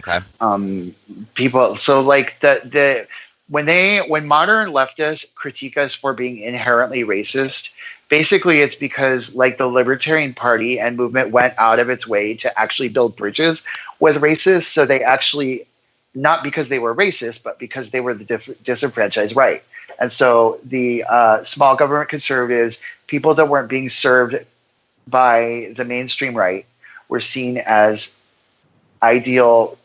people. So when modern leftists critique us for being inherently racist, basically it's because the Libertarian Party and movement went out of its way to actually build bridges with racists. So they actually, not because they were racist, but because they were the disenfranchised right. And so the small government conservatives, people that weren't being served by the mainstream right, were seen as ideal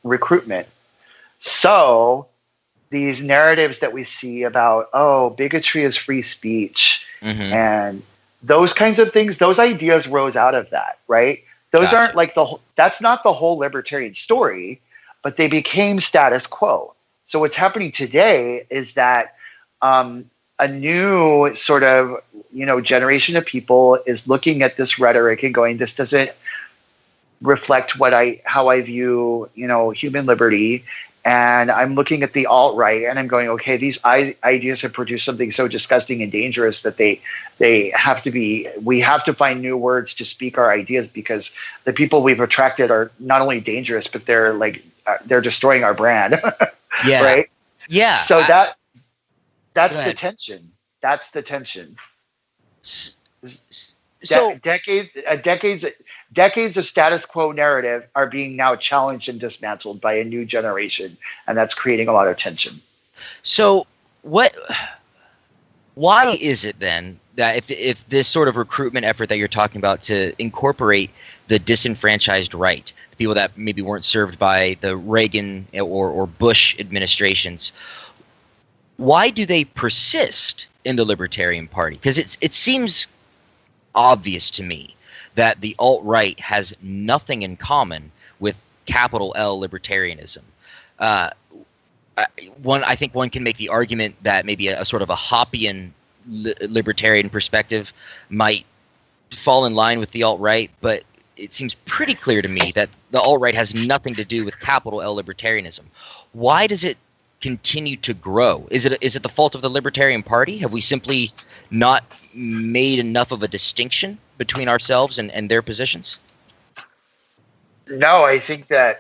recruitment. So these narratives that we see about, bigotry is free speech, and those kinds of things, those ideas rose out of that, right? Those aren't that's not the whole libertarian story, but they became status quo. So what's happening today is that a new sort of, generation of people is looking at this rhetoric and going, this doesn't reflect how I view, human liberty. And I'm looking at the alt-right and I'm going, okay, these ideas have produced something so disgusting and dangerous that we have to find new words to speak our ideas, because the people we've attracted are not only dangerous, but they're destroying our brand.
Yeah.
Right.
Yeah.
So that's the tension. That's the tension.
So
decades of status quo narrative are being now challenged and dismantled by a new generation, and that's creating a lot of tension.
So why is it then that if this sort of recruitment effort that you're talking about to incorporate the disenfranchised right, the people that maybe weren't served by the Reagan or Bush administrations, why do they persist in the Libertarian Party? Because it seems obvious to me that the alt-right has nothing in common with capital L libertarianism. I think one can make the argument that maybe a sort of a Hoppian libertarian perspective might fall in line with the alt-right, but it seems pretty clear to me that the alt-right has nothing to do with capital L libertarianism. Why does it continue to grow? Is it the fault of the Libertarian Party? Have we simply not made enough of a distinction between ourselves and their positions?
No, I think that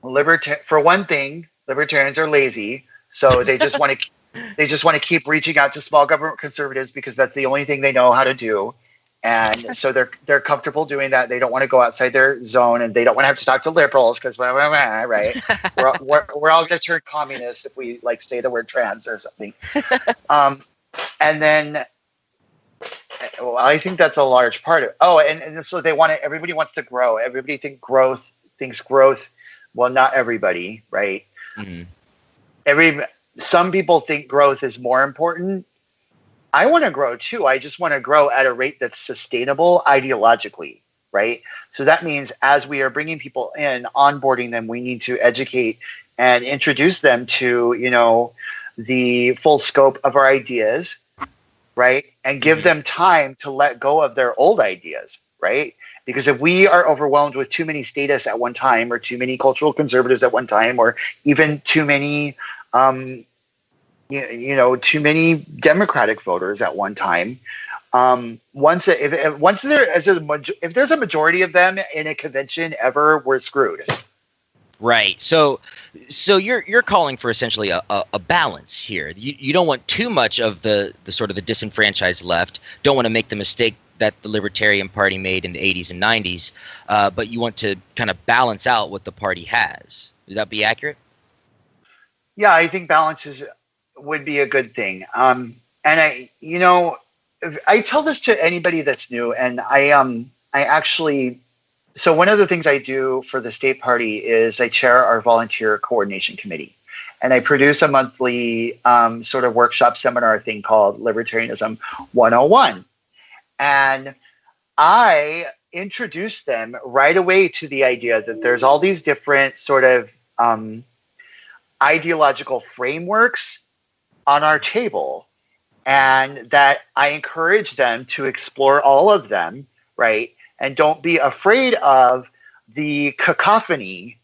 for one thing, libertarians are lazy, so they just want to keep reaching out to small government conservatives because that's the only thing they know how to do. And so they're comfortable doing that. They don't want to go outside their zone, and they don't want to have to talk to liberals because right. We're all going to turn communist if we say the word trans or something. And then, well, I think that's a large part of it. Oh, and so everybody wants to grow. Everybody thinks growth. Well, not everybody, right? Mm-hmm. Some people think growth is more important. I want to grow too. I just want to grow at a rate that's sustainable ideologically, right? So that means as we are bringing people in, onboarding them, we need to educate and introduce them to, the full scope of our ideas, right? And give them time to let go of their old ideas, right? Because if we are overwhelmed with too many statists at one time, or too many cultural conservatives at one time, or even too many too many Democratic voters at one time. If there's a majority of them in a convention ever, we're screwed.
Right. So you're calling for essentially a balance here. You don't want too much of the sort of the disenfranchised left. Don't want to make the mistake that the Libertarian Party made in the 80s and 90s, but you want to kind of balance out what the party has. Would that be accurate?
Yeah, I think balance would be a good thing. And I tell this to anybody that's new, and so one of the things I do for the state party is I chair our volunteer coordination committee, and I produce a monthly sort of workshop seminar thing called Libertarianism 101. And I introduce them right away to the idea that there's all these different sort of ideological frameworks on our table, and that I encourage them to explore all of them, right? And don't be afraid of the cacophony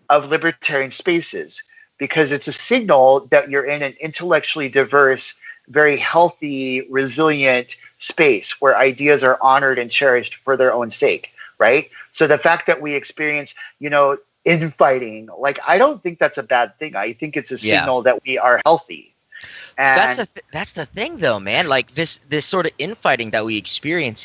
of libertarian spaces, because it's a signal that you're in an intellectually diverse, very healthy, resilient space where ideas are honored and cherished for their own sake, right? So the fact that we experience, infighting, I don't think that's a bad thing. I think it's a signal that we are healthy. And
that's the thing, though, man. This sort of infighting that we experience,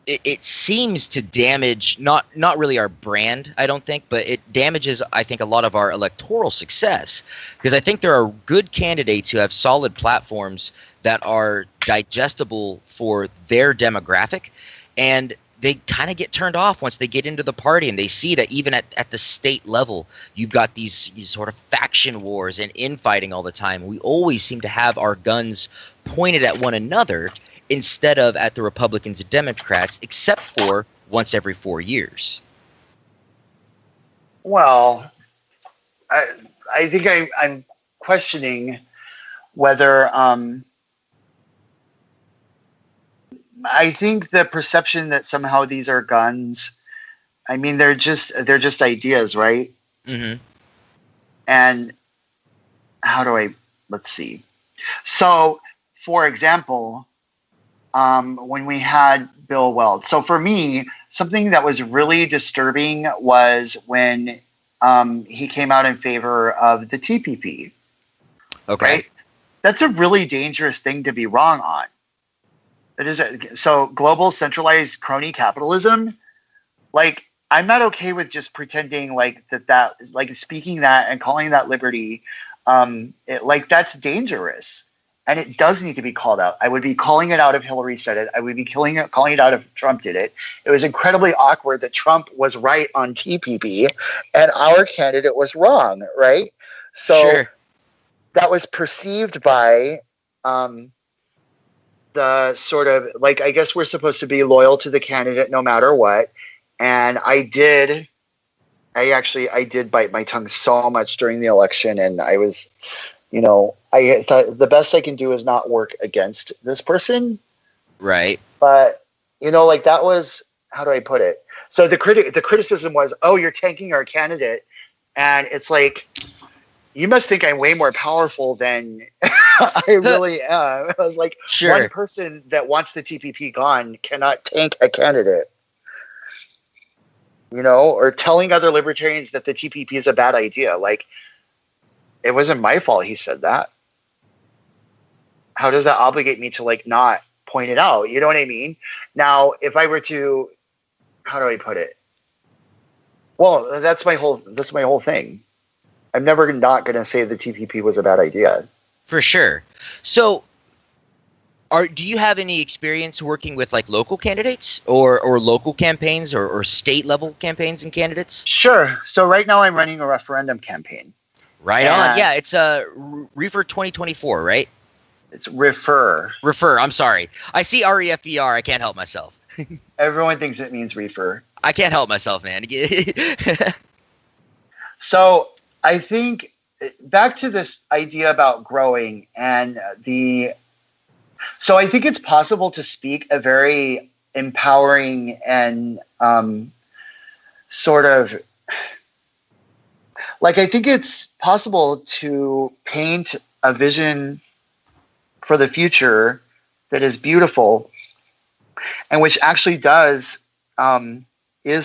it seems to damage not really our brand, I don't think, but it damages, I think, a lot of our electoral success, because I think there are good candidates who have solid platforms that are digestible for their demographic, and they kind of get turned off once they get into the party and they see that even at the state level, you've got these sort of faction wars and infighting all the time. We always seem to have our guns pointed at one another instead of at the Republicans and Democrats, except for once every 4 years.
Well, I think I'm questioning whether I think the perception that somehow these are guns. I mean, they're just ideas, right?
Mm-hmm.
And let's see. So, for example, when we had Bill Weld. So for me, something that was really disturbing was when he came out in favor of the TPP.
Okay.
Right? That's a really dangerous thing to be wrong on. So global centralized crony capitalism, like, I'm not okay with just pretending like that like speaking that and calling that liberty. Like, that's dangerous. And it does need to be called out. I would be calling it out if Hillary said it. I would be calling it out if Trump did it. It was incredibly awkward that Trump was right on TPP and our candidate was wrong, right? So
sure.
That was perceived by the sort of, like, I guess we're supposed to be loyal to the candidate no matter what. And I did bite my tongue so much during the election, and I was, I thought the best I can do is not work against this person.
Right.
But, like, that was, how do I put it? So the criticism was, oh, you're tanking our candidate. And it's like, you must think I'm way more powerful than I really am. I was like,
sure.
One person that wants the TPP gone cannot tank a candidate. Or telling other libertarians that the TPP is a bad idea. Like, it wasn't my fault he said that. How does that obligate me to, like, not point it out? You know what I mean? Now, if I were to, how do I put it? Well, that's my whole thing. I'm never not going to say the TPP was a bad idea.
For sure. So, do you have any experience working with, like, local candidates or local campaigns or state level campaigns and candidates?
Sure. So right now I'm running a referendum campaign.
Right on. Yeah, it's Refer 2024, right?
It's Refer.
Refer. I'm sorry. I see REFER. I can't help myself.
Everyone thinks it means reefer.
I can't help myself, man.
So I think back to this idea about growing and so I think it's possible to speak a very empowering and sort of, like, I think it's possible to paint a vision for the future that is beautiful and which actually is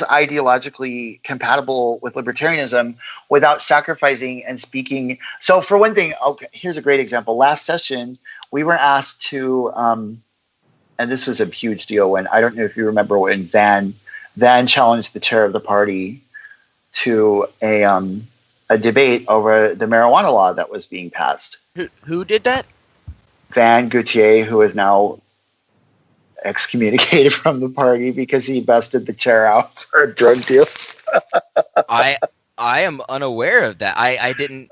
ideologically compatible with libertarianism without sacrificing and speaking. So for one thing, okay, here's a great example. Last session, we were asked to, and this was a huge deal when, I don't know if you remember when Van challenged the chair of the party to a debate over the marijuana law that was being passed.
Who did that?
Van Gautier, who is now excommunicated from the party because he busted the chair out for a drug deal.
I am unaware of that. I didn't.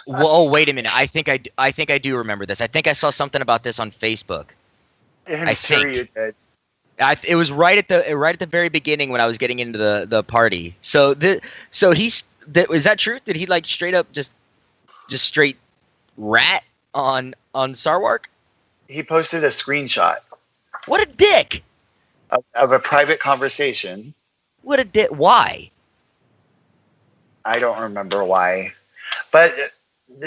Well, wait a minute. I think I do remember this. I think I saw something about this on Facebook.
I'm sure you did.
It was right at the very beginning when I was getting into the party. So is that true? Did he, like, straight up just straight rat on Sarwark?
He posted a screenshot.
What a dick!
Of a private conversation.
What a dick! Why?
I don't remember why, but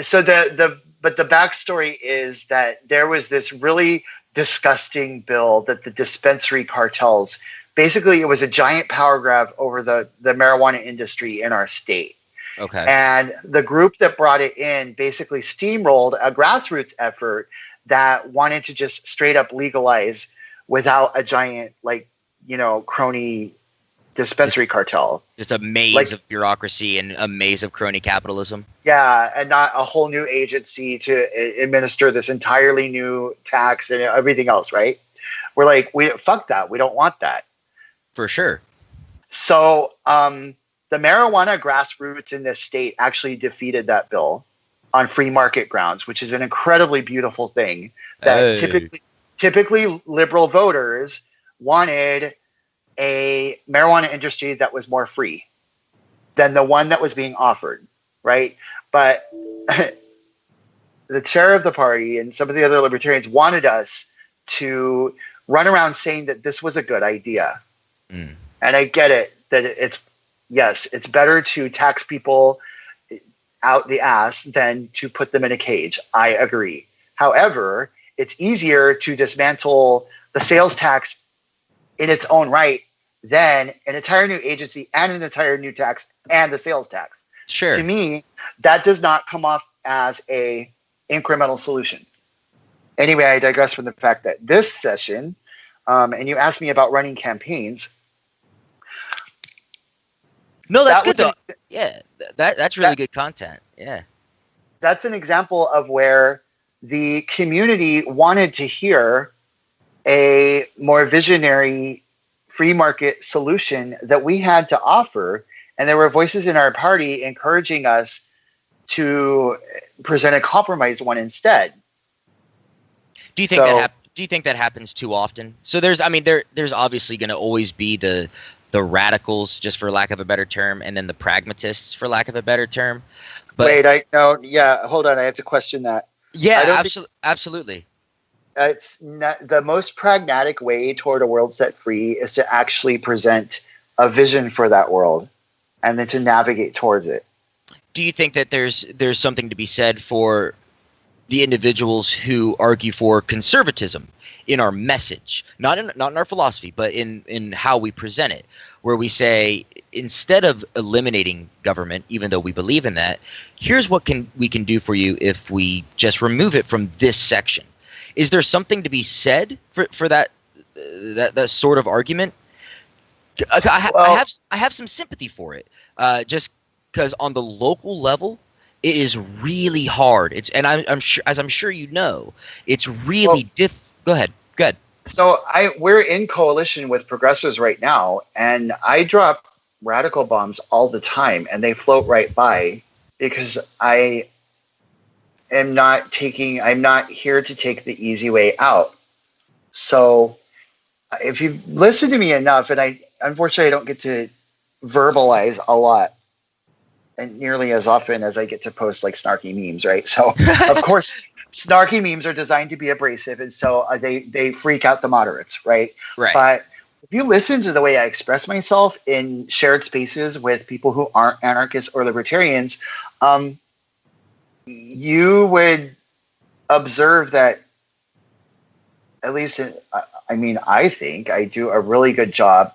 so the backstory is that there was this really disgusting bill that the dispensary cartels, basically, it was a giant power grab over the marijuana industry in our state.
Okay.
And the group that brought it in basically steamrolled a grassroots effort that wanted to just straight up legalize without a giant, like, crony dispensary cartel.
Just a maze of bureaucracy and a maze of crony capitalism.
Yeah, and not a whole new agency to administer this entirely new tax and everything else, right? We're like, fuck that. We don't want that.
For sure.
So the marijuana grassroots in this state actually defeated that bill on free market grounds, which is an incredibly beautiful thing that typically liberal voters wanted a marijuana industry that was more free than the one that was being offered, right? But the chair of the party and some of the other libertarians wanted us to run around saying that this was a good idea. And I get it, that it's better to tax people out the ass than to put them in a cage. I agree. However, it's easier to dismantle the sales tax in its own right than an entire new agency and an entire new tax and the sales tax.
Sure.
To me, that does not come off as a incremental solution. Anyway, I digress from the fact that this session, and you asked me about running campaigns.
No, that's good though. Yeah, that's really good content. Yeah.
That's an example of where the community wanted to hear a more visionary free market solution that we had to offer. And there were voices in our party encouraging us to present a compromise one instead.
Do you think do you think that happens too often? So there's obviously going to always be the radicals, just for lack of a better term, and then the pragmatists, for lack of a better term. But
hold on, I have to question that.
Yeah, absolutely.
It's not, the most pragmatic way toward a world set free is to actually present a vision for that world and then to navigate towards it.
Do you think that there's something to be said for the individuals who argue for conservatism in our message, not in our philosophy, but in how we present it, where we say, instead of eliminating government, even though we believe in that, here's what we can do for you if we just remove it from this section. Is there something to be said for that sort of argument? I have some sympathy for it, just because on the local level, it is really hard. I'm sure, as I'm sure you know, it's really Go ahead.
So we're in coalition with progressives right now, and I drop radical bombs all the time, and they float right by because I'm not here to take the easy way out. So if you've listened to me enough, and unfortunately I don't get to verbalize a lot and nearly as often as I get to post like snarky memes, right? So of course snarky memes are designed to be abrasive, and so they freak out the moderates, right?
Right.
But if you listen to the way I express myself in shared spaces with people who aren't anarchists or libertarians, you would observe that, at least I think I do a really good job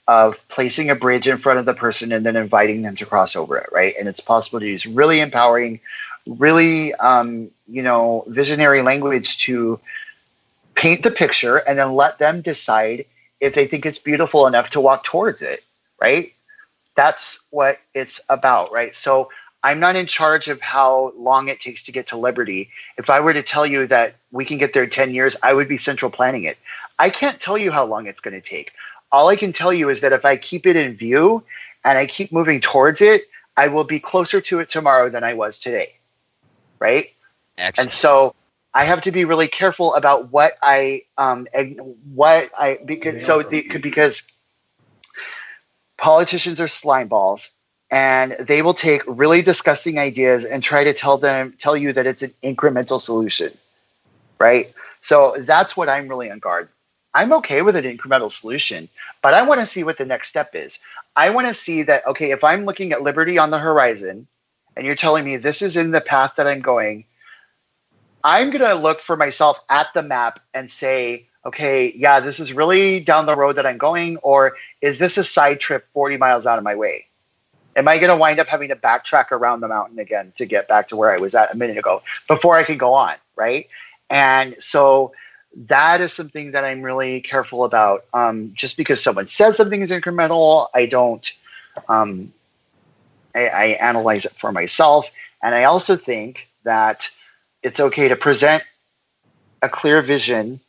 of placing a bridge in front of the person and then inviting them to cross over it, right? And it's possible to use really empowering, really visionary language to paint the picture and then let them decide if they think it's beautiful enough to walk towards it, right? That's what it's about, right? So I'm not in charge of how long it takes to get to liberty. If I were to tell you that we can get there in 10 years, I would be central planning it. I can't tell you how long it's going to take. All I can tell you is that if I keep it in view and I keep moving towards it, I will be closer to it tomorrow than I was today, right?
Excellent.
And so I have to be really careful about because politicians are slime balls, and they will take really disgusting ideas and try to tell you that it's an incremental solution, right? So that's what I'm really on guard. I'm okay with an incremental solution, but I want to see what the next step is. I want to see that, okay, if I'm looking at liberty on the horizon and you're telling me this is in the path that I'm going, I'm going to look for myself at the map and say, okay, yeah, this is really down the road that I'm going, or is this a side trip 40 miles out of my way? Am I going to wind up having to backtrack around the mountain again to get back to where I was at a minute ago before I can go on, right? And so that is something that I'm really careful about. Just because someone says something is incremental, I don't. I analyze it for myself, and I also think that it's okay to present a clear vision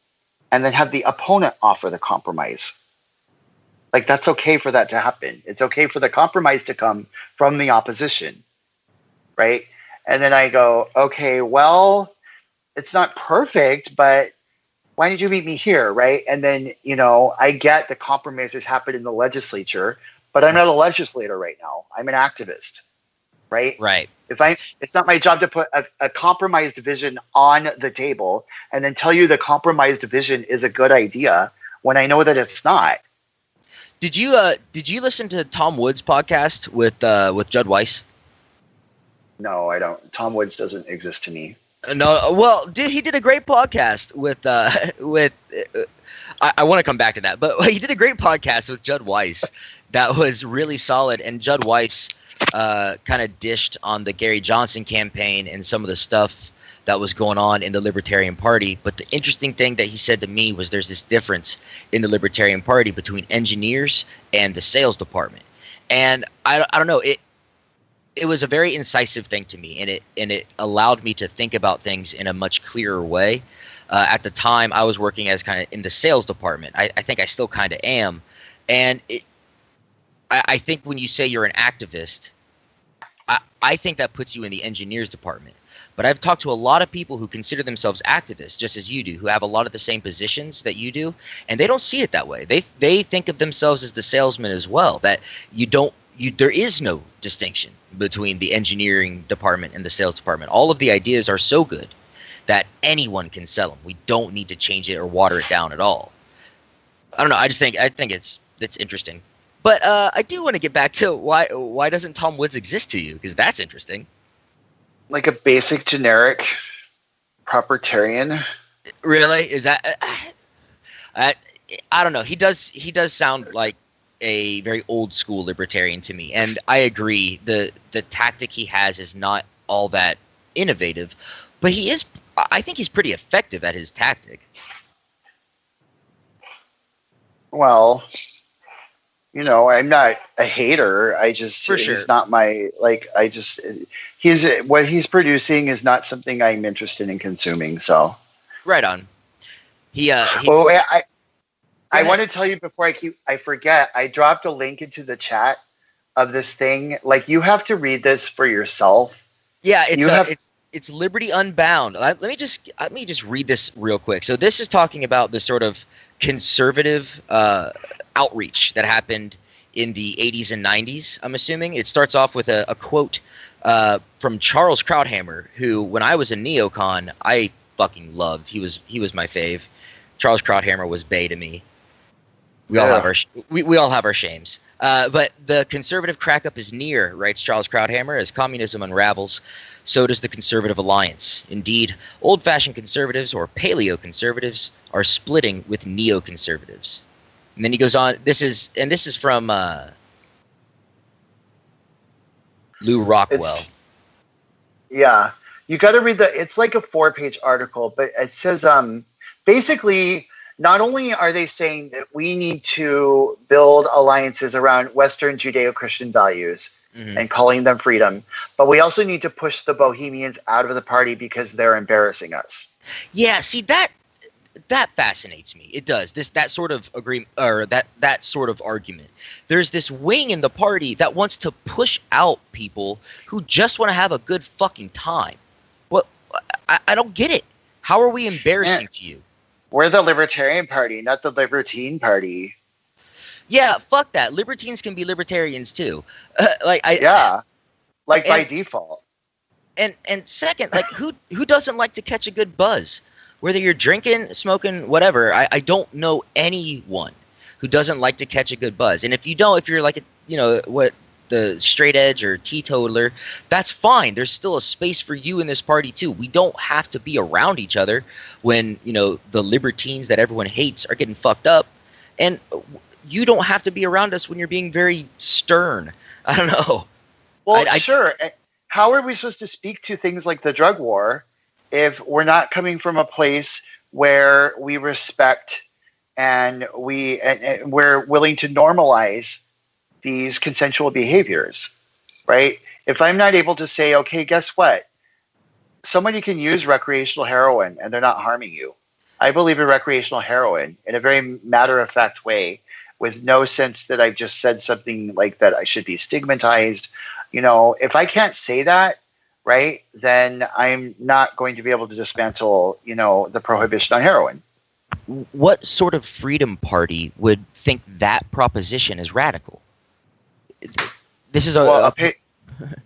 and then have the opponent offer the compromise. Like, that's okay for that to happen. It's okay for the compromise to come from the opposition, right? And then I go, okay, well, it's not perfect, but why did you meet me here, right? And then, I get the compromises happen in the legislature, but I'm not a legislator right now. I'm an activist, right?
Right.
It's not my job to put a compromised vision on the table and then tell you the compromised vision is a good idea when I know that it's not.
Did you listen to Tom Woods' podcast with Judd Weiss?
No, I don't. Tom Woods doesn't exist to me.
No, well, dude, he did a great podcast with I want to come back to that, but he did a great podcast with Judd Weiss that was really solid, and Judd Weiss kind of dished on the Gary Johnson campaign and some of the stuff that was going on in the Libertarian Party. But the interesting thing that he said to me was there's this difference in the Libertarian Party between engineers and the sales department. And I don't know, it was a very incisive thing to me, and it allowed me to think about things in a much clearer way. At the time, I was working as kind of in the sales department. I think I still kind of am. And I think when you say you're an activist, I think that puts you in the engineers department. But I've talked to a lot of people who consider themselves activists, just as you do, who have a lot of the same positions that you do, and they don't see it that way. They think of themselves as the salesman as well, that there is no distinction between the engineering department and the sales department. All of the ideas are so good that anyone can sell them. We don't need to change it or water it down at all. I don't know. I think it's interesting. But I do want to get back to why doesn't Tom Woods exist to you? Because that's interesting.
Like a basic generic propertarian.
Really? Is that? I don't know. He does sound like a very old school libertarian to me, and I agree. The tactic he has is not all that innovative, but I think he's pretty effective at his tactic.
Well, I'm not a hater. I just,
For sure.
He's not my, what he's producing is not something I'm interested in consuming. So.
Right on.
I want to tell you before I forget, I dropped a link into the chat of this thing. Like, you have to read this for yourself.
Yeah, it's Liberty Unbound. Let me just read this real quick. So this is talking about the sort of conservative outreach that happened in the 80s and 90s, I'm assuming. It starts off with a quote from Charles Krauthammer, who, when I was a neocon, I fucking loved. He was my fave. Charles Krauthammer was bae to me. We all have our shames. But the conservative crack-up is near, writes Charles Krauthammer. As communism unravels, so does the conservative alliance. Indeed, old-fashioned conservatives, or paleo-conservatives, are splitting with neoconservatives. And then he goes on. This is from Lou Rockwell.
Yeah, you got to read it's like a 4-page article, but it says basically, not only are they saying that we need to build alliances around Western Judeo-Christian values and calling them freedom, but we also need to push the Bohemians out of the party because they're embarrassing us.
Yeah, see, that fascinates me. It does. That sort of agreement, or that sort of argument. There's this wing in the party that wants to push out people who just want to have a good fucking time. Well, I don't get it. How are we embarrassing to you?
We're the Libertarian Party, not the Libertine Party.
Yeah, fuck that. Libertines can be libertarians too.
By default.
And second, like who doesn't like to catch a good buzz? Whether you're drinking, smoking, whatever, I don't know anyone who doesn't like to catch a good buzz. And if you're like the straight edge or teetotaler, that's fine. There's still a space for you in this party too. We don't have to be around each other when, the libertines that everyone hates are getting fucked up. And you don't have to be around us when you're being very stern. I don't know.
Well, sure. How are we supposed to speak to things like the drug war if we're not coming from a place where we respect and we're willing to normalize these consensual behaviors, right? If I'm not able to say, okay, guess what? Somebody can use recreational heroin and they're not harming you. I believe in recreational heroin in a very matter-of-fact way, with no sense that I've just said something like that I should be stigmatized. If I can't say that, right, then I'm not going to be able to dismantle, the prohibition on heroin.
What sort of freedom party would think that proposition is radical? This is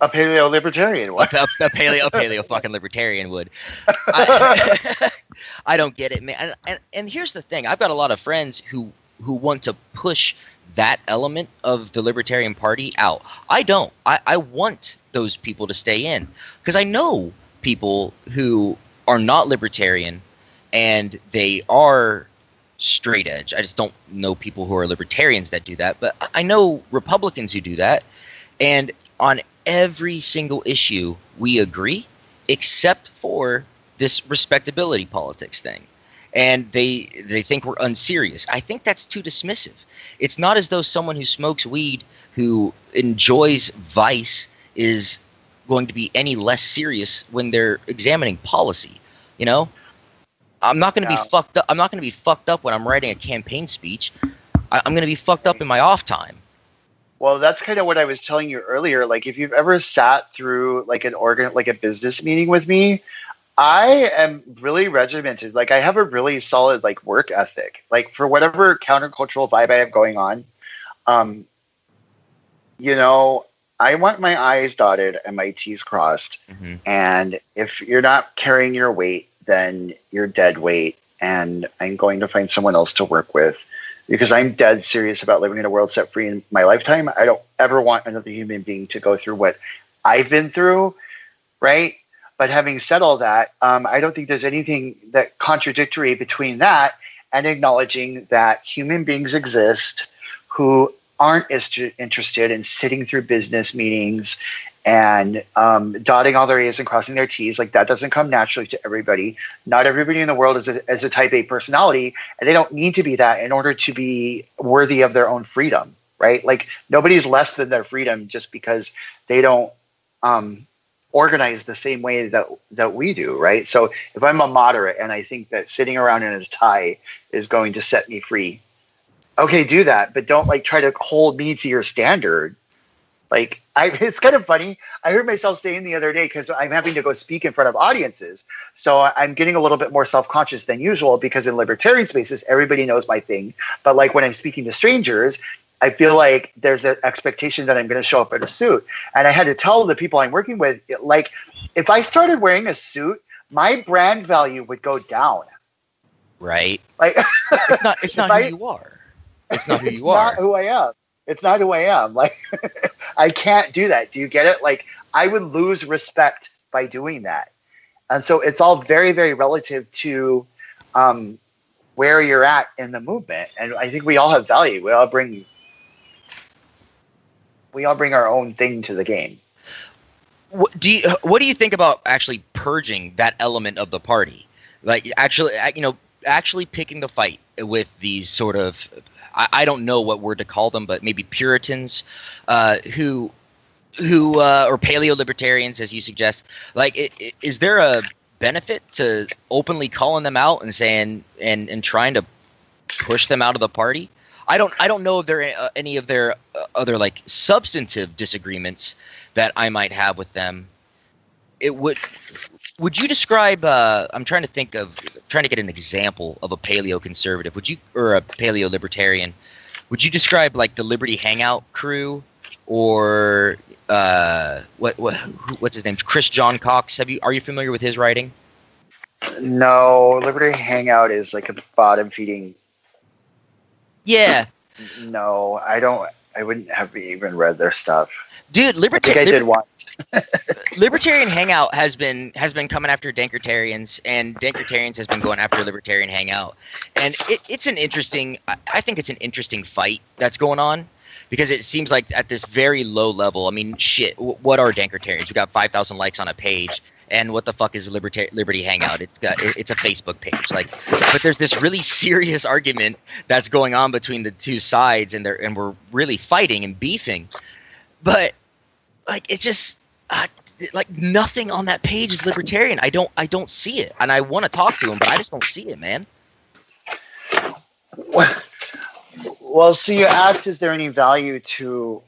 A paleo libertarian one.
A paleo fucking libertarian would. I don't get it, man. And here's the thing: I've got a lot of friends who want to push that element of the Libertarian Party out. I don't. I want those people to stay in because I know people who are not libertarian and they are straight edge. I just don't know people who are libertarians that do that, but I know Republicans who do that, and on every single issue we agree except for this respectability politics thing, and they think we're unserious. I think that's too dismissive. It's not as though someone who smokes weed, who enjoys vice, is going to be any less serious when they're examining policy. You know, I'm not going to be fucked up. I'm not going to be fucked up when I'm writing a campaign speech. I'm going to be fucked up in my off time.
Well, that's kind of what I was telling you earlier. Like, if you've ever sat through like a business meeting with me, I am really regimented. Like, I have a really solid like work ethic. Like, for whatever countercultural vibe I have going on, you know, I want my I's dotted and my T's crossed. Mm-hmm. And if you're not carrying your weight, then you're dead weight. And I'm going to find someone else to work with, because I'm dead serious about living in a world set free in my lifetime. I don't ever want another human being to go through what I've been through, right? But having said all that, I don't think there's anything that contradictory between that and acknowledging that human beings exist who aren't as interested in sitting through business meetings and dotting all their A's and crossing their T's. Like, that doesn't come naturally to everybody. Not everybody in the world is a type A personality, and they don't need to be that in order to be worthy of their own freedom, right? Like, nobody's less than their freedom just because they don't organize the same way that we do, right? So if I'm a moderate and I think that sitting around in a tie is going to set me free, okay, do that, but don't like try to hold me to your standard. Like, it's kind of funny. I heard myself saying the other day, because I'm having to go speak in front of audiences. So I'm getting a little bit more self-conscious than usual, because in libertarian spaces, everybody knows my thing. But like when I'm speaking to strangers, I feel like there's an expectation that I'm going to show up in a suit. And I had to tell the people I'm working with, like, if I started wearing a suit, my brand value would go down.
Right.
Like,
it's not who you are. It's not who you are.
It's not who I am. It's not who I am. Like, I can't do that. Do you get it? Like, I would lose respect by doing that. And so it's all very, very relative to where you're at in the movement. And I think we all have value. We all bring our own thing to the game.
What do you think about actually purging that element of the party? Like, actually picking the fight with these sort of, I don't know what word to call them, but maybe Puritans, who or paleo libertarians, as you suggest. Like, is there a benefit to openly calling them out and saying and trying to push them out of the party? I don't know if there are any of their other like substantive disagreements that I might have with them. Would you describe? I'm trying to get an example of a paleo conservative. Or a paleo libertarian? Would you describe like the Liberty Hangout crew, or what's his name? Chris John Cox. Are you familiar with his writing?
No, Liberty Hangout is like a bottom feeding.
Yeah.
No, I don't. I wouldn't have even read their stuff.
Dude,
I did once.
Libertarian Hangout has been coming after Dankertarians, and Dankertarians has been going after Libertarian Hangout, and it's an interesting. I think it's an interesting fight that's going on, because it seems like at this very low level. I mean, shit. What are Dankertarians? We got 5,000 likes on a page, and what the fuck is Liberty Hangout? It's a Facebook page. Like, but there's this really serious argument that's going on between the two sides, and we're really fighting and beefing. But like, it's just like nothing on that page is libertarian. I don't see it, and I want to talk to him, but I just don't see it, man.
Well, so you asked, is there any value to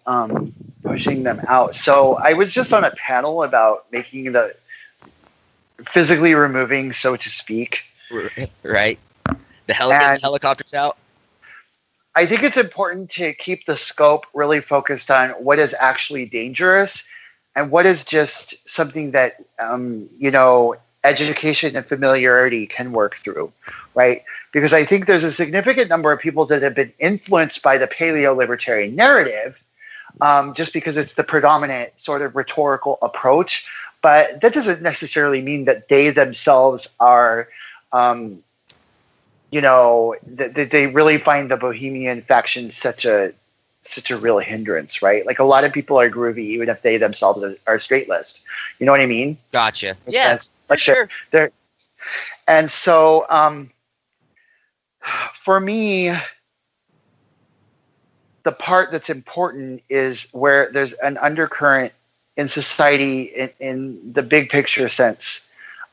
pushing them out? So I was just on a panel about making physically removing, so to speak.
Right. The helicopters out.
I think it's important to keep the scope really focused on what is actually dangerous, and what is just something that education and familiarity can work through, right? Because I think there's a significant number of people that have been influenced by the paleo-libertarian narrative, just because it's the predominant sort of rhetorical approach. But that doesn't necessarily mean that they themselves are, that they really find the Bohemian faction such a real hindrance, right? Like, a lot of people are groovy, even if they themselves are straight list. You know what I mean?
Gotcha.
Makes
Yeah,
sense? Like,
sure.
And so, for me, the part that's important is where there's an undercurrent in society, in the big picture sense,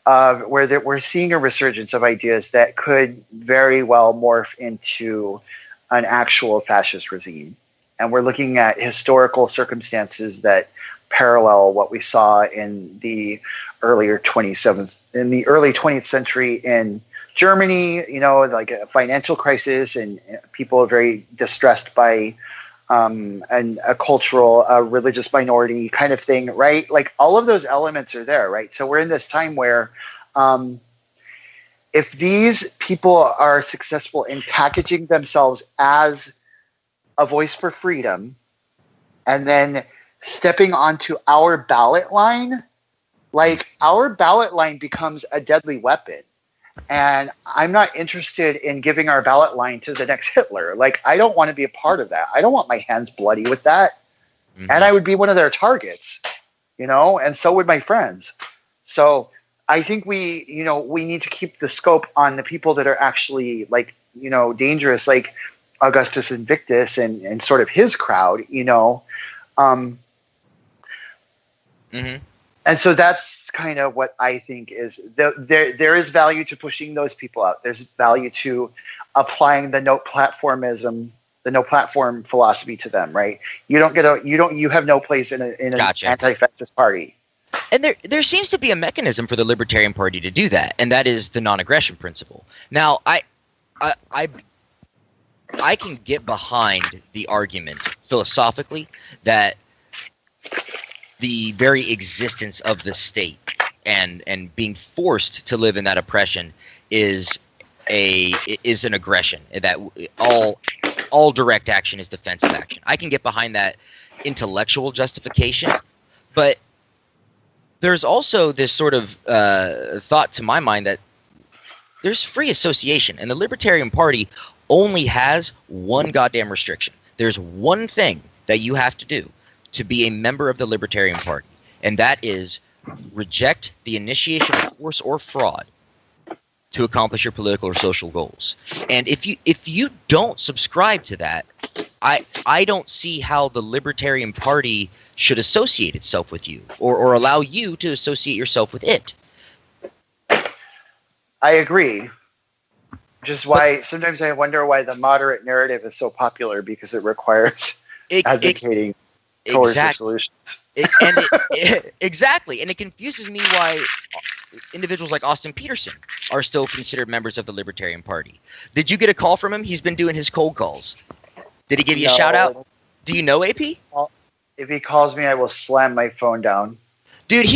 of where we're seeing a resurgence of ideas that could very well morph into an actual fascist regime. And we're looking at historical circumstances that parallel what we saw in the early 20th century in Germany, like a financial crisis, and people are very distressed by and a cultural, religious minority kind of thing, right? Like, all of those elements are there, right? So we're in this time where if these people are successful in packaging themselves as a voice for freedom and then stepping onto our ballot line, like, our ballot line becomes a deadly weapon. And I'm not interested in giving our ballot line to the next Hitler. Like, I don't want to be a part of that. I don't want my hands bloody with that. Mm-hmm. And I would be one of their targets, and so would my friends. So I think we need to keep the scope on the people that are actually, like, dangerous, like Augustus Invictus and sort of his crowd, Mm-hmm. And so that's kind of what I think is there is value to pushing those people out. There's value to applying the no platformism, the no platform philosophy to them, right? You have no place in an anti-fascist party.
And there seems to be a mechanism for the Libertarian Party to do that, and that is the non-aggression principle. Now, I can get behind the argument philosophically that the very existence of the state and being forced to live in that oppression is an aggression, that all direct action is defensive action. I can get behind that intellectual justification, but there's also this sort of thought to my mind that there's free association, and the Libertarian Party only has one goddamn restriction. There's one thing that you have to do to be a member of the Libertarian Party, and that is reject the initiation of force or fraud to accomplish your political or social goals. And if you don't subscribe to that, I don't see how the Libertarian Party should associate itself with you or allow you to associate yourself with it.
I agree. Which is why sometimes I wonder why the moderate narrative is so popular, because it requires advocating coercive solutions.
Exactly. And it confuses me why individuals like Austin Peterson are still considered members of the Libertarian Party. Did you get a call from him? He's been doing his cold calls. Did he give you a shout out? Do you know AP?
If he calls me, I will slam my phone down.
Dude,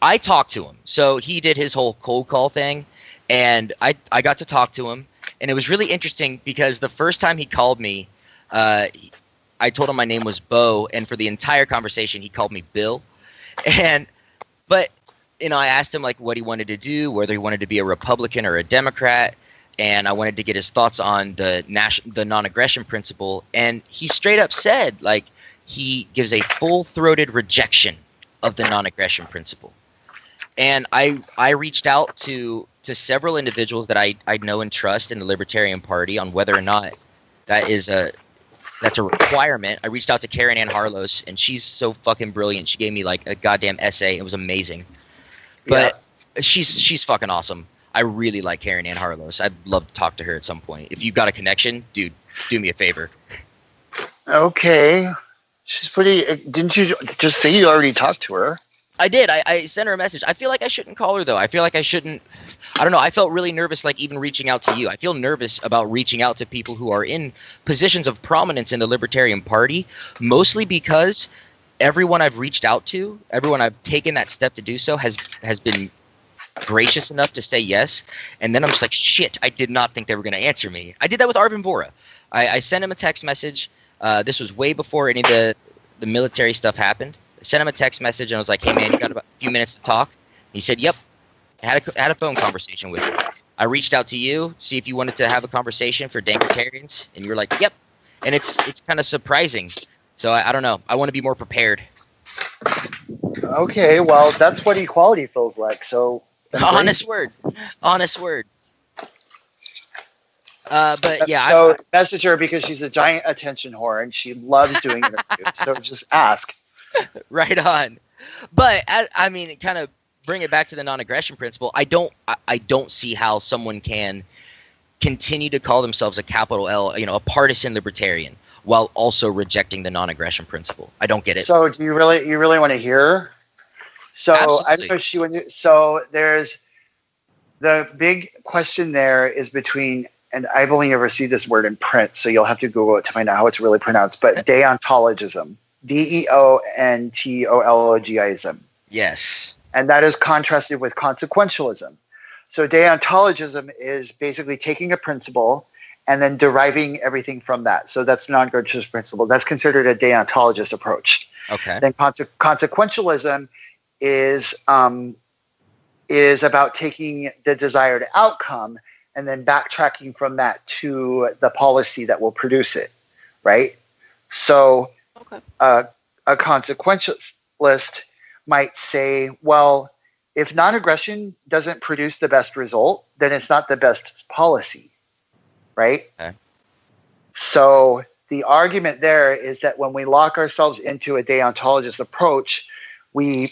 I talked to him. So he did his whole cold call thing, and I got to talk to him, and it was really interesting because the first time he called me, I told him my name was Bo, and for the entire conversation, he called me Bill. But I asked him like what he wanted to do, whether he wanted to be a Republican or a Democrat, and I wanted to get his thoughts on the non-aggression principle. And he straight up said, like, he gives a full-throated rejection of the non-aggression principle. And I reached out to several individuals that I know and trust in the Libertarian Party on whether or not that's a requirement. I reached out to Karen Ann Harlos, and she's so fucking brilliant. She gave me like a goddamn essay. It was amazing. But she's fucking awesome. I really like Karen Ann Harlos. I'd love to talk to her at some point. If you've got a connection, dude, do me a favor.
Okay. She's pretty. Didn't you just say you already talked to her?
I did. I sent her a message. I feel like I shouldn't call her, though. I feel like I shouldn't. I don't know. I felt really nervous, like even reaching out to you. I feel nervous about reaching out to people who are in positions of prominence in the Libertarian Party, mostly because everyone I've reached out to, everyone I've taken that step to do so has been gracious enough to say yes. And then I'm just like, shit, I did not think they were going to answer me. I did that with Arvin Vora. I sent him a text message. This was way before any of the military stuff happened. I sent him a text message and I was like, hey man, you got about a few minutes to talk? He said, yep. I had a phone conversation with you. I reached out to you, see if you wanted to have a conversation for Dankertarians, and you were like, yep. And it's kind of surprising. So I don't know. I want to be more prepared.
Okay, well, that's what equality feels like. So
honest word. But yeah.
So message her because she's a giant attention whore and she loves doing interviews. So just ask.
Right on. But I mean, kind of bring it back to the non-aggression principle. I don't see how someone can continue to call themselves a capital L, a partisan libertarian, while also rejecting the non-aggression principle. I don't get it.
So do you really want to hear? So
Absolutely.
So there's the big question there is between, and I've only ever seen this word in print, so you'll have to Google it to find out how it's really pronounced, but deontologism. Deontologism.
Yes.
And that is contrasted with consequentialism. So deontologism is basically taking a principle and then deriving everything from that. So that's non-aggression principle. That's considered a deontologist approach.
Okay.
Then consequentialism is about taking the desired outcome and then backtracking from that to the policy that will produce it, right? So
okay.
A consequentialist might say, well, if non-aggression doesn't produce the best result, then it's not the best policy, right?
Okay.
So the argument there is that when we lock ourselves into a deontologist approach, we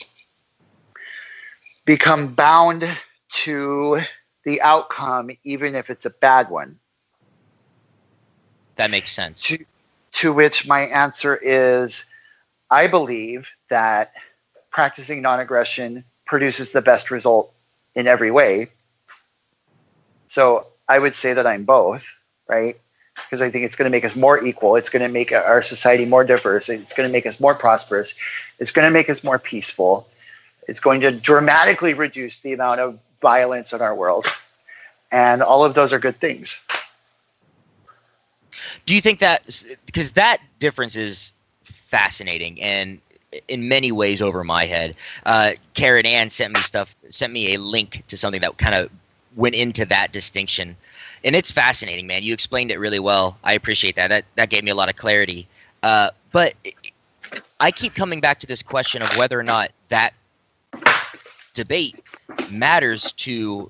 become bound to the outcome, even if it's a bad one.
That makes sense.
To which my answer is, I believe that practicing non-aggression produces the best result in every way. So I would say that I'm both, right? Because I think it's going to make us more equal. It's going to make our society more diverse. It's going to make us more prosperous. It's going to make us more peaceful. It's going to dramatically reduce the amount of violence in our world. And all of those are good things.
Do you think that, because that difference is fascinating and in many ways over my head. Karen Ann sent me a link to something that kind of went into that distinction. And it's fascinating, man. You explained it really well. I appreciate that. That gave me a lot of clarity. But I keep coming back to this question of whether or not that debate matters to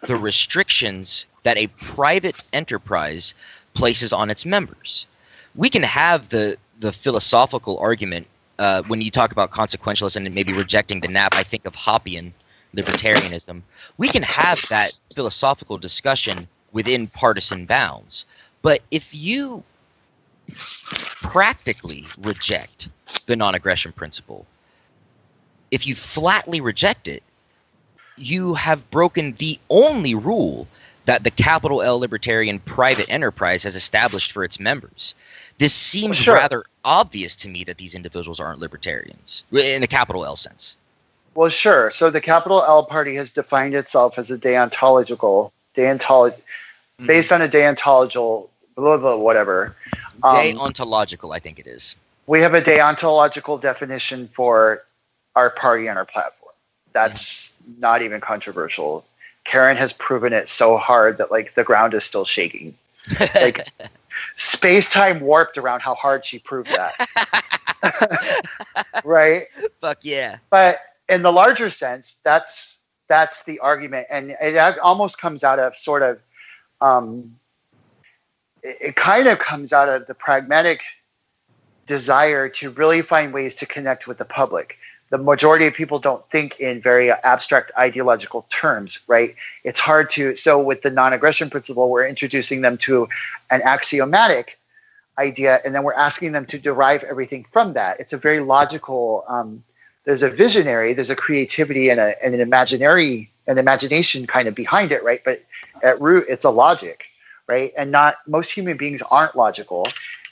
the restrictions that a private enterprise places on its members. We can have the philosophical argument when you talk about consequentialism and maybe rejecting the NAP. I think of Hoppian libertarianism. We can have that philosophical discussion within partisan bounds. But if you practically reject the non-aggression principle, if you flatly reject it, you have broken the only rule that the capital L libertarian private enterprise has established for its members. This seems rather obvious to me that these individuals aren't libertarians in the capital L sense.
Well, sure. So the capital L party has defined itself as a based on a deontological, blah, blah, whatever.
Deontological, I think it is.
We have a deontological definition for our party and our platform. That's not even controversial. Karen has proven it so hard that like the ground is still shaking. Like space-time warped around how hard she proved that. Right? Fuck yeah. But in the larger sense, that's the argument. And it almost comes out of sort of it kind of comes out of the pragmatic desire to really find ways to connect with the public. The majority of people don't think in very abstract ideological terms, right? It's hard to, so with the non-aggression principle, we're introducing them to an axiomatic idea, and then we're asking them to derive everything from that. It's a very logical, there's a visionary, there's a creativity and an imagination kind of behind it, right? But at root, it's a logic, right? And most human beings aren't logical.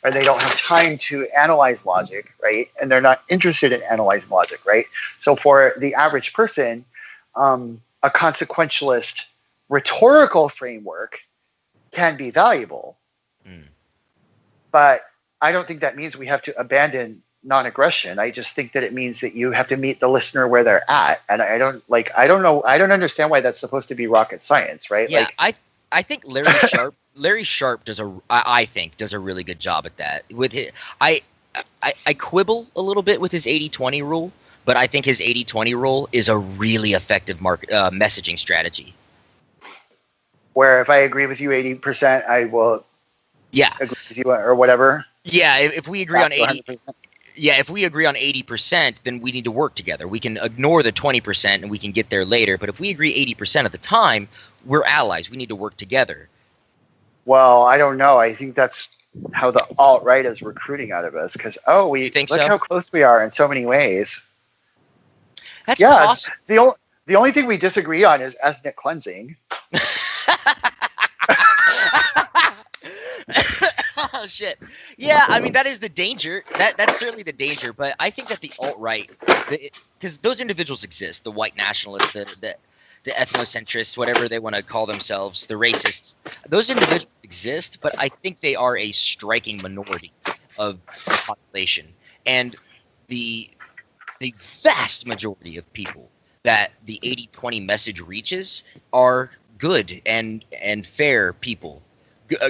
or they don't have time to analyze logic, right? And they're not interested in analyzing logic, right? So for the average person, a consequentialist rhetorical framework can be valuable. But I don't think that means we have to abandon non-aggression. I just think that it means that you have to meet the listener where they're at. And I don't understand why that's supposed to be rocket science, right?
Yeah, like, I think Larry Sharp does a really good job at that. With his, I quibble a little bit with his 80-20 rule, but I think his 80-20 rule is a really effective messaging strategy.
Where if I agree with you 80%, I will agree with you or whatever.
Yeah, if we agree on 80%. Yeah, if we agree on 80%, then we need to work together. We can ignore the 20% and we can get there later. But if we agree 80% of the time, we're allies. We need to work together.
Well, I don't know. I think that's how the alt-right is recruiting out of us. Because, look how close we are in so many ways.
That's possible.
The only thing we disagree on is ethnic cleansing.
Oh, shit. Yeah, I mean, that is the danger. That's certainly the danger. But I think that the alt-right, because those individuals exist, the white nationalists, the ethnocentrists, whatever they want to call themselves, the racists, those individuals exist, but I think they are a striking minority of the population. And the vast majority of people that the 80-20 message reaches are good and fair people.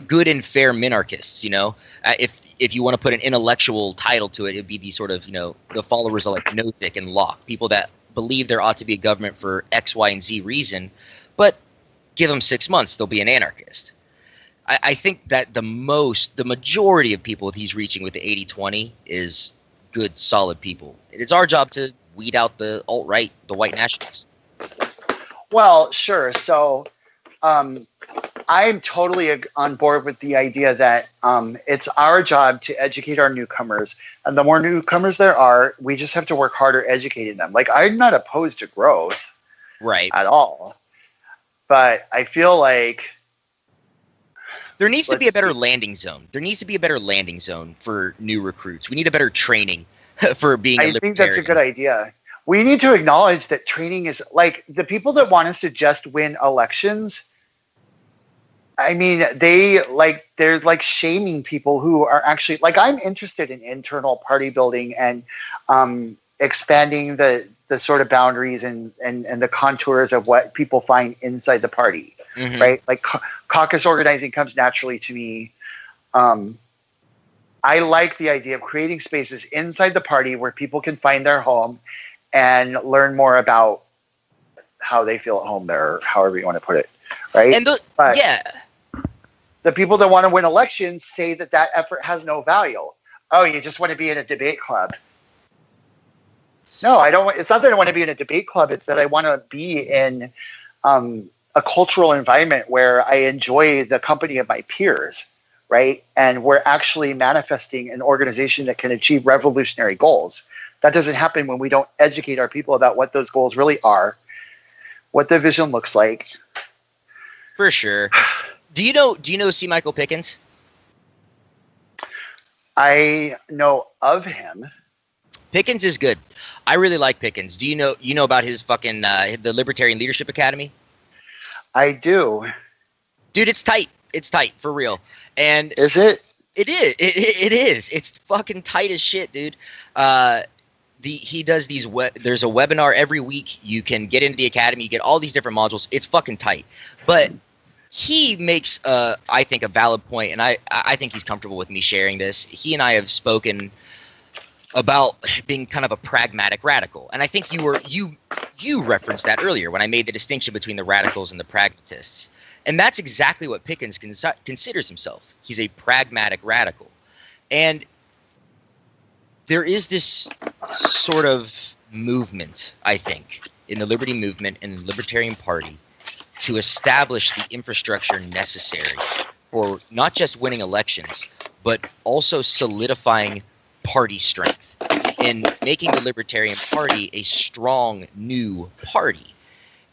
Good and fair minarchists, you know. If you want to put an intellectual title to it, it'd be the sort of, you know, the followers of like Nozick and Locke, people that believe there ought to be a government for X, Y, and Z reason, but give them 6 months, they'll be an anarchist. I think that the majority of people he's reaching with the 80-20 is good, solid people. It's our job to weed out the alt-right, the white nationalists.
Well, sure. So, I'm totally on board with the idea that it's our job to educate our newcomers. And the more newcomers there are, we just have to work harder educating them. Like, I'm not opposed to growth at all. But I feel like
there needs to be a better landing zone. There needs to be a better landing zone for new recruits. We need a better training for being a libertarian. I think
that's a good idea. We need to acknowledge that training is like the people that want us to just win elections. I mean, they're like shaming people who are actually like, I'm interested in internal party building and expanding the sort of boundaries and the contours of what people find inside the party, right? Like caucus organizing comes naturally to me. I like the idea of creating spaces inside the party where people can find their home and learn more about how they feel at home there, or however you want to put it, right?
And
the people that want to win elections say that effort has no value. Oh, you just want to be in a debate club. No, I don't. It's not that I want to be in a debate club. It's that I want to be in a cultural environment where I enjoy the company of my peers, right? And we're actually manifesting an organization that can achieve revolutionary goals. That doesn't happen when we don't educate our people about what those goals really are, what the vision looks like.
For sure. Do you know C. Michael Pickens?
I know of him.
Pickens is good. I really like Pickens. Do you know about his fucking the Libertarian Leadership Academy? I
do.
Dude, it's tight. It's tight for real. And
is it?
It is. It is. It's fucking tight as shit, dude. He does these. There's a webinar every week. You can get into the academy. You get all these different modules. It's fucking tight. But he makes, I think, a valid point, and I think he's comfortable with me sharing this. He and I have spoken about being kind of a pragmatic radical, and I think you referenced that earlier when I made the distinction between the radicals and the pragmatists, and that's exactly what Pickens considers himself. He's a pragmatic radical, and there is this sort of movement, I think, in the liberty movement and the Libertarian Party to establish the infrastructure necessary for not just winning elections, but also solidifying party strength and making the Libertarian Party a strong new party.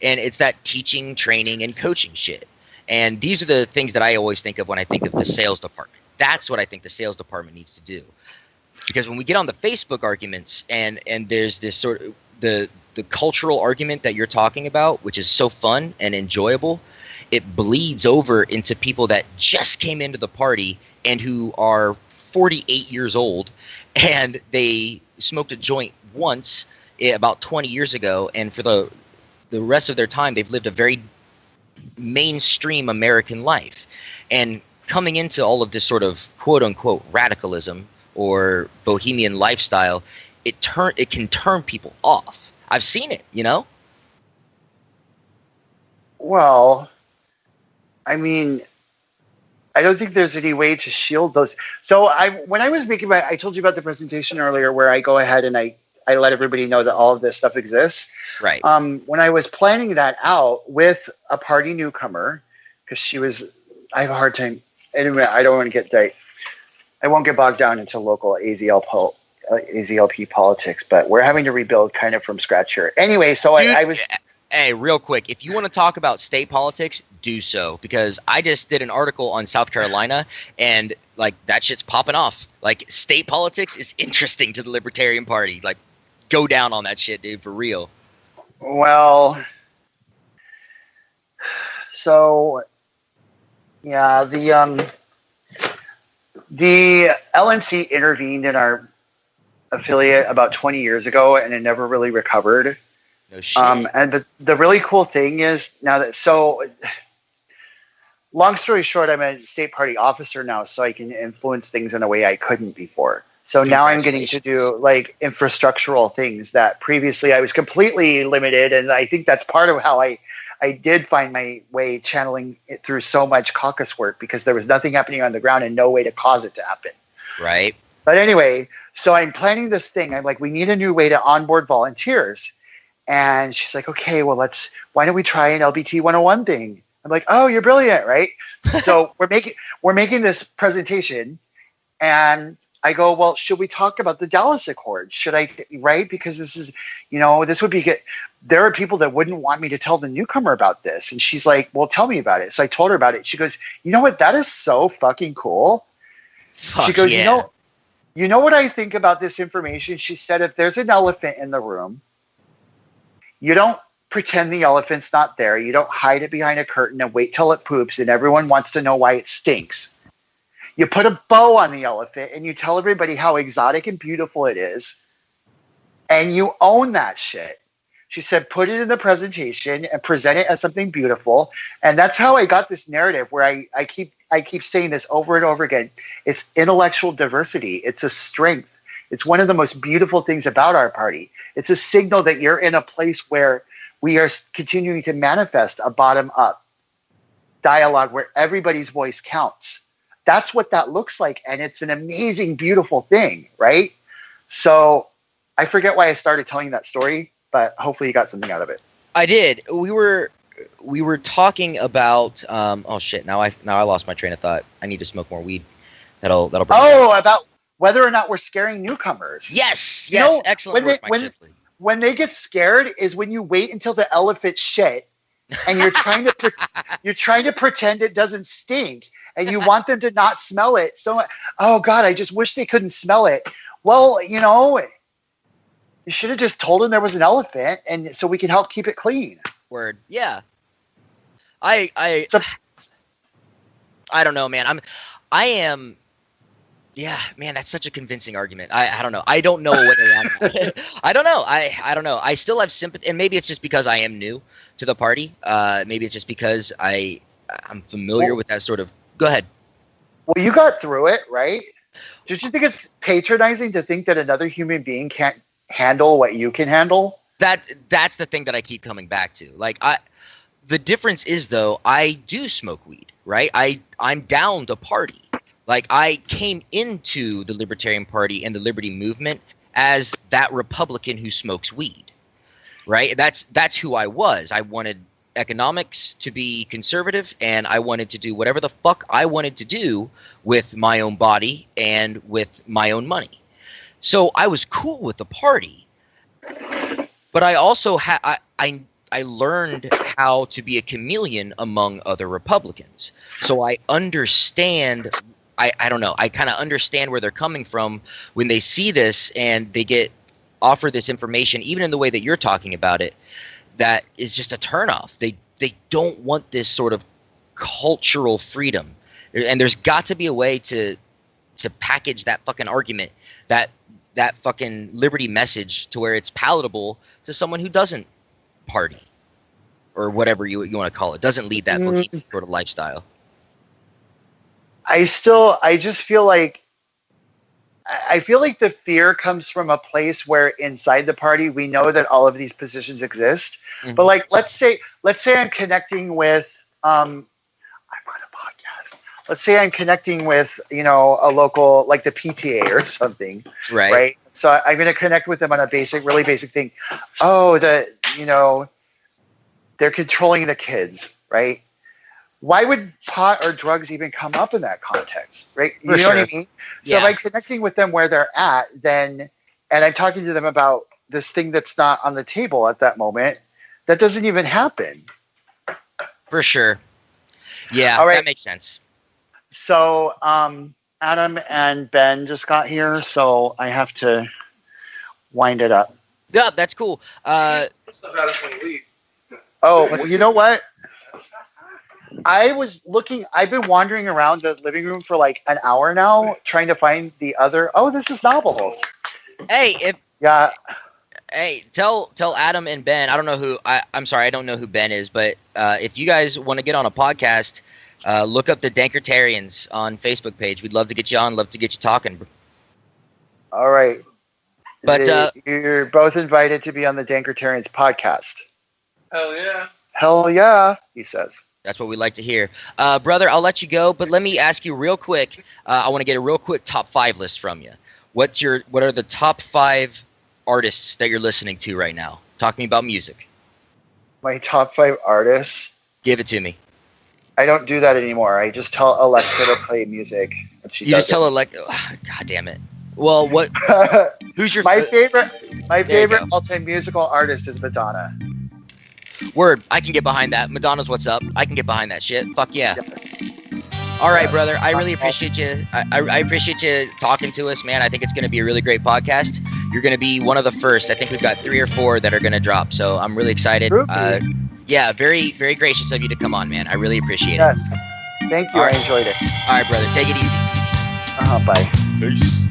And it's that teaching, training, and coaching shit. And these are the things that I always think of when I think of the sales department. That's what I think the sales department needs to do. Because when we get on the Facebook arguments and there's this sort of the cultural argument that you're talking about, which is so fun and enjoyable, it bleeds over into people that just came into the party and who are 48 years old and they smoked a joint once about 20 years ago, and for the rest of their time they've lived a very mainstream American life. And coming into all of this sort of quote unquote radicalism or bohemian lifestyle, it can turn people off. I've seen it, you know?
Well, I mean, I don't think there's any way to shield those. So when I was making I told you about the presentation earlier where I go ahead and I let everybody know that all of this stuff exists.
Right.
When I was planning that out with a party newcomer, because I have a hard time. Anyway, I don't want to get I won't get bogged down into local AZLP politics, but we're having to rebuild kind of from scratch here. Anyway, so
Dude,
I was.
Hey, real quick, if you want to talk about state politics, do so, because I just did an article on South Carolina and like that shit's popping off. Like state politics is interesting to the Libertarian Party. Like go down on that shit, dude, for real.
Well, so yeah, the LNC intervened in our affiliate about 20 years ago and it never really recovered.
No shit.
And the really cool thing is now that, so long story short, I'm a state party officer now, so I can influence things in a way I couldn't before. So now I'm getting to do like infrastructural things that previously I was completely limited. And I think that's part of how I did find my way channeling it through so much caucus work, because there was nothing happening on the ground and no way to cause it to happen.
Right.
But anyway, so I'm planning this thing. I'm like, we need a new way to onboard volunteers. And she's like, okay, well, why don't we try an LBT 101 thing? I'm like, oh, you're brilliant, right? So we're making this presentation, and I go, well, should we talk about the Dallas Accord? Should I, right? Because this is, this would be good. There are people that wouldn't want me to tell the newcomer about this. And she's like, well, tell me about it. So I told her about it. She goes, you know what? That is so fucking cool. She goes,
yeah.
You know what I think about this information? She said, if there's an elephant in the room, you don't pretend the elephant's not there. You don't hide it behind a curtain and wait till it poops and everyone wants to know why it stinks. You put a bow on the elephant and you tell everybody how exotic and beautiful it is. And you own that shit. She said, put it in the presentation and present it as something beautiful. And that's how I got this narrative where I keep saying this over and over again. It's intellectual diversity. It's a strength. It's one of the most beautiful things about our party. It's a signal that you're in a place where we are continuing to manifest a bottom-up dialogue where everybody's voice counts. That's what that looks like, and it's an amazing, beautiful thing, right? So I forget why I started telling that story, but hopefully you got something out of it.
I did. We were talking about oh shit, now I lost my train of thought. I need to smoke more weed. That'll bring
about whether or not we're scaring newcomers.
Yes, excellent work, Mike Shipley.
When they get scared is when you wait until the elephant shit and you're trying to pretend it doesn't stink and you want them to not smell it. So, oh God, I just wish they couldn't smell it. Well, you should have just told them there was an elephant and so we can help keep it clean.
Word. Yeah. I don't know, man. Yeah, man, that's such a convincing argument. I don't know. I don't know what I don't know. I don't know. I still have sympathy, and maybe it's just because I am new to the party. Maybe it's just because I'm familiar with that sort of. Go ahead.
Well, you got through it, right? Don't you think it's patronizing to think that another human being can't handle what you can handle?
That's the thing that I keep coming back to. Like the difference is though, I do smoke weed, right? I'm down to party. Like, I came into the Libertarian Party and the Liberty Movement as that Republican who smokes weed, right? That's who I was. I wanted economics to be conservative, and I wanted to do whatever the fuck I wanted to do with my own body and with my own money. So I was cool with the party, but I also I learned how to be a chameleon among other Republicans. So I understand I don't know. I kind of understand where they're coming from when they see this and they get offered this information, even in the way that you're talking about it, that is just a turnoff. They don't want this sort of cultural freedom. And there's got to be a way to package that fucking argument, that fucking liberty message, to where it's palatable to someone who doesn't party or whatever you want to call it, doesn't lead that bohemian sort of lifestyle. I
just feel like the fear comes from a place where inside the party we know that all of these positions exist. Mm-hmm. But like, let's say I'm connecting with I'm on a podcast. Let's say I'm connecting with, you know, a local, like the PTA or something. Right. So I'm going to connect with them on a really basic thing. Oh, you know, they're controlling the kids, right? Why would pot or drugs even come up in that context, right? You know what I mean? So by connecting with them where they're at, and I'm talking to them about this thing that's not on the table at that moment, that doesn't even happen.
For sure. Yeah, all right. That makes sense.
So Adam and Ben just got here, so I have to wind it up.
Yeah, that's cool.
Oh, well, you know what? I've been wandering around the living room for like an hour now, trying to find the other. Oh, this is Novels.
Hey, Hey, tell Adam and Ben. I don't know who. I'm sorry, I don't know who Ben is, but if you guys want to get on a podcast, look up the Dankertarians on Facebook page. We'd love to get you on. Love to get you talking.
All right,
but
you're both invited to be on the Dankertarians podcast.
Hell yeah!
Hell yeah! He says.
That's what we like to hear. Brother, I'll let you go, but let me ask you real quick. I want to get a real quick top 5 list from you. What are the top 5 artists that you're listening to right now? Talk to me about music.
My top 5 artists?
Give it to me.
I don't do that anymore. I just tell Alexa to play music.
You just tell Alexa. Oh, God damn it. Well, what? Who's your
my favorite all-time musical artist is Madonna.
Word, I can get behind that. Madonna's what's up. I can get behind that shit. Fuck yeah.
Yes.
All right, brother. I really appreciate you. I appreciate you talking to us, man. I think it's going to be a really great podcast. You're going to be one of the first. I think we've got 3 or 4 that are going to drop. So I'm really excited. Yeah, very, very gracious of you to come on, man. I really appreciate it.
Yes. Thank you. I enjoyed it.
All right, brother. Take it easy.
Bye.
Peace.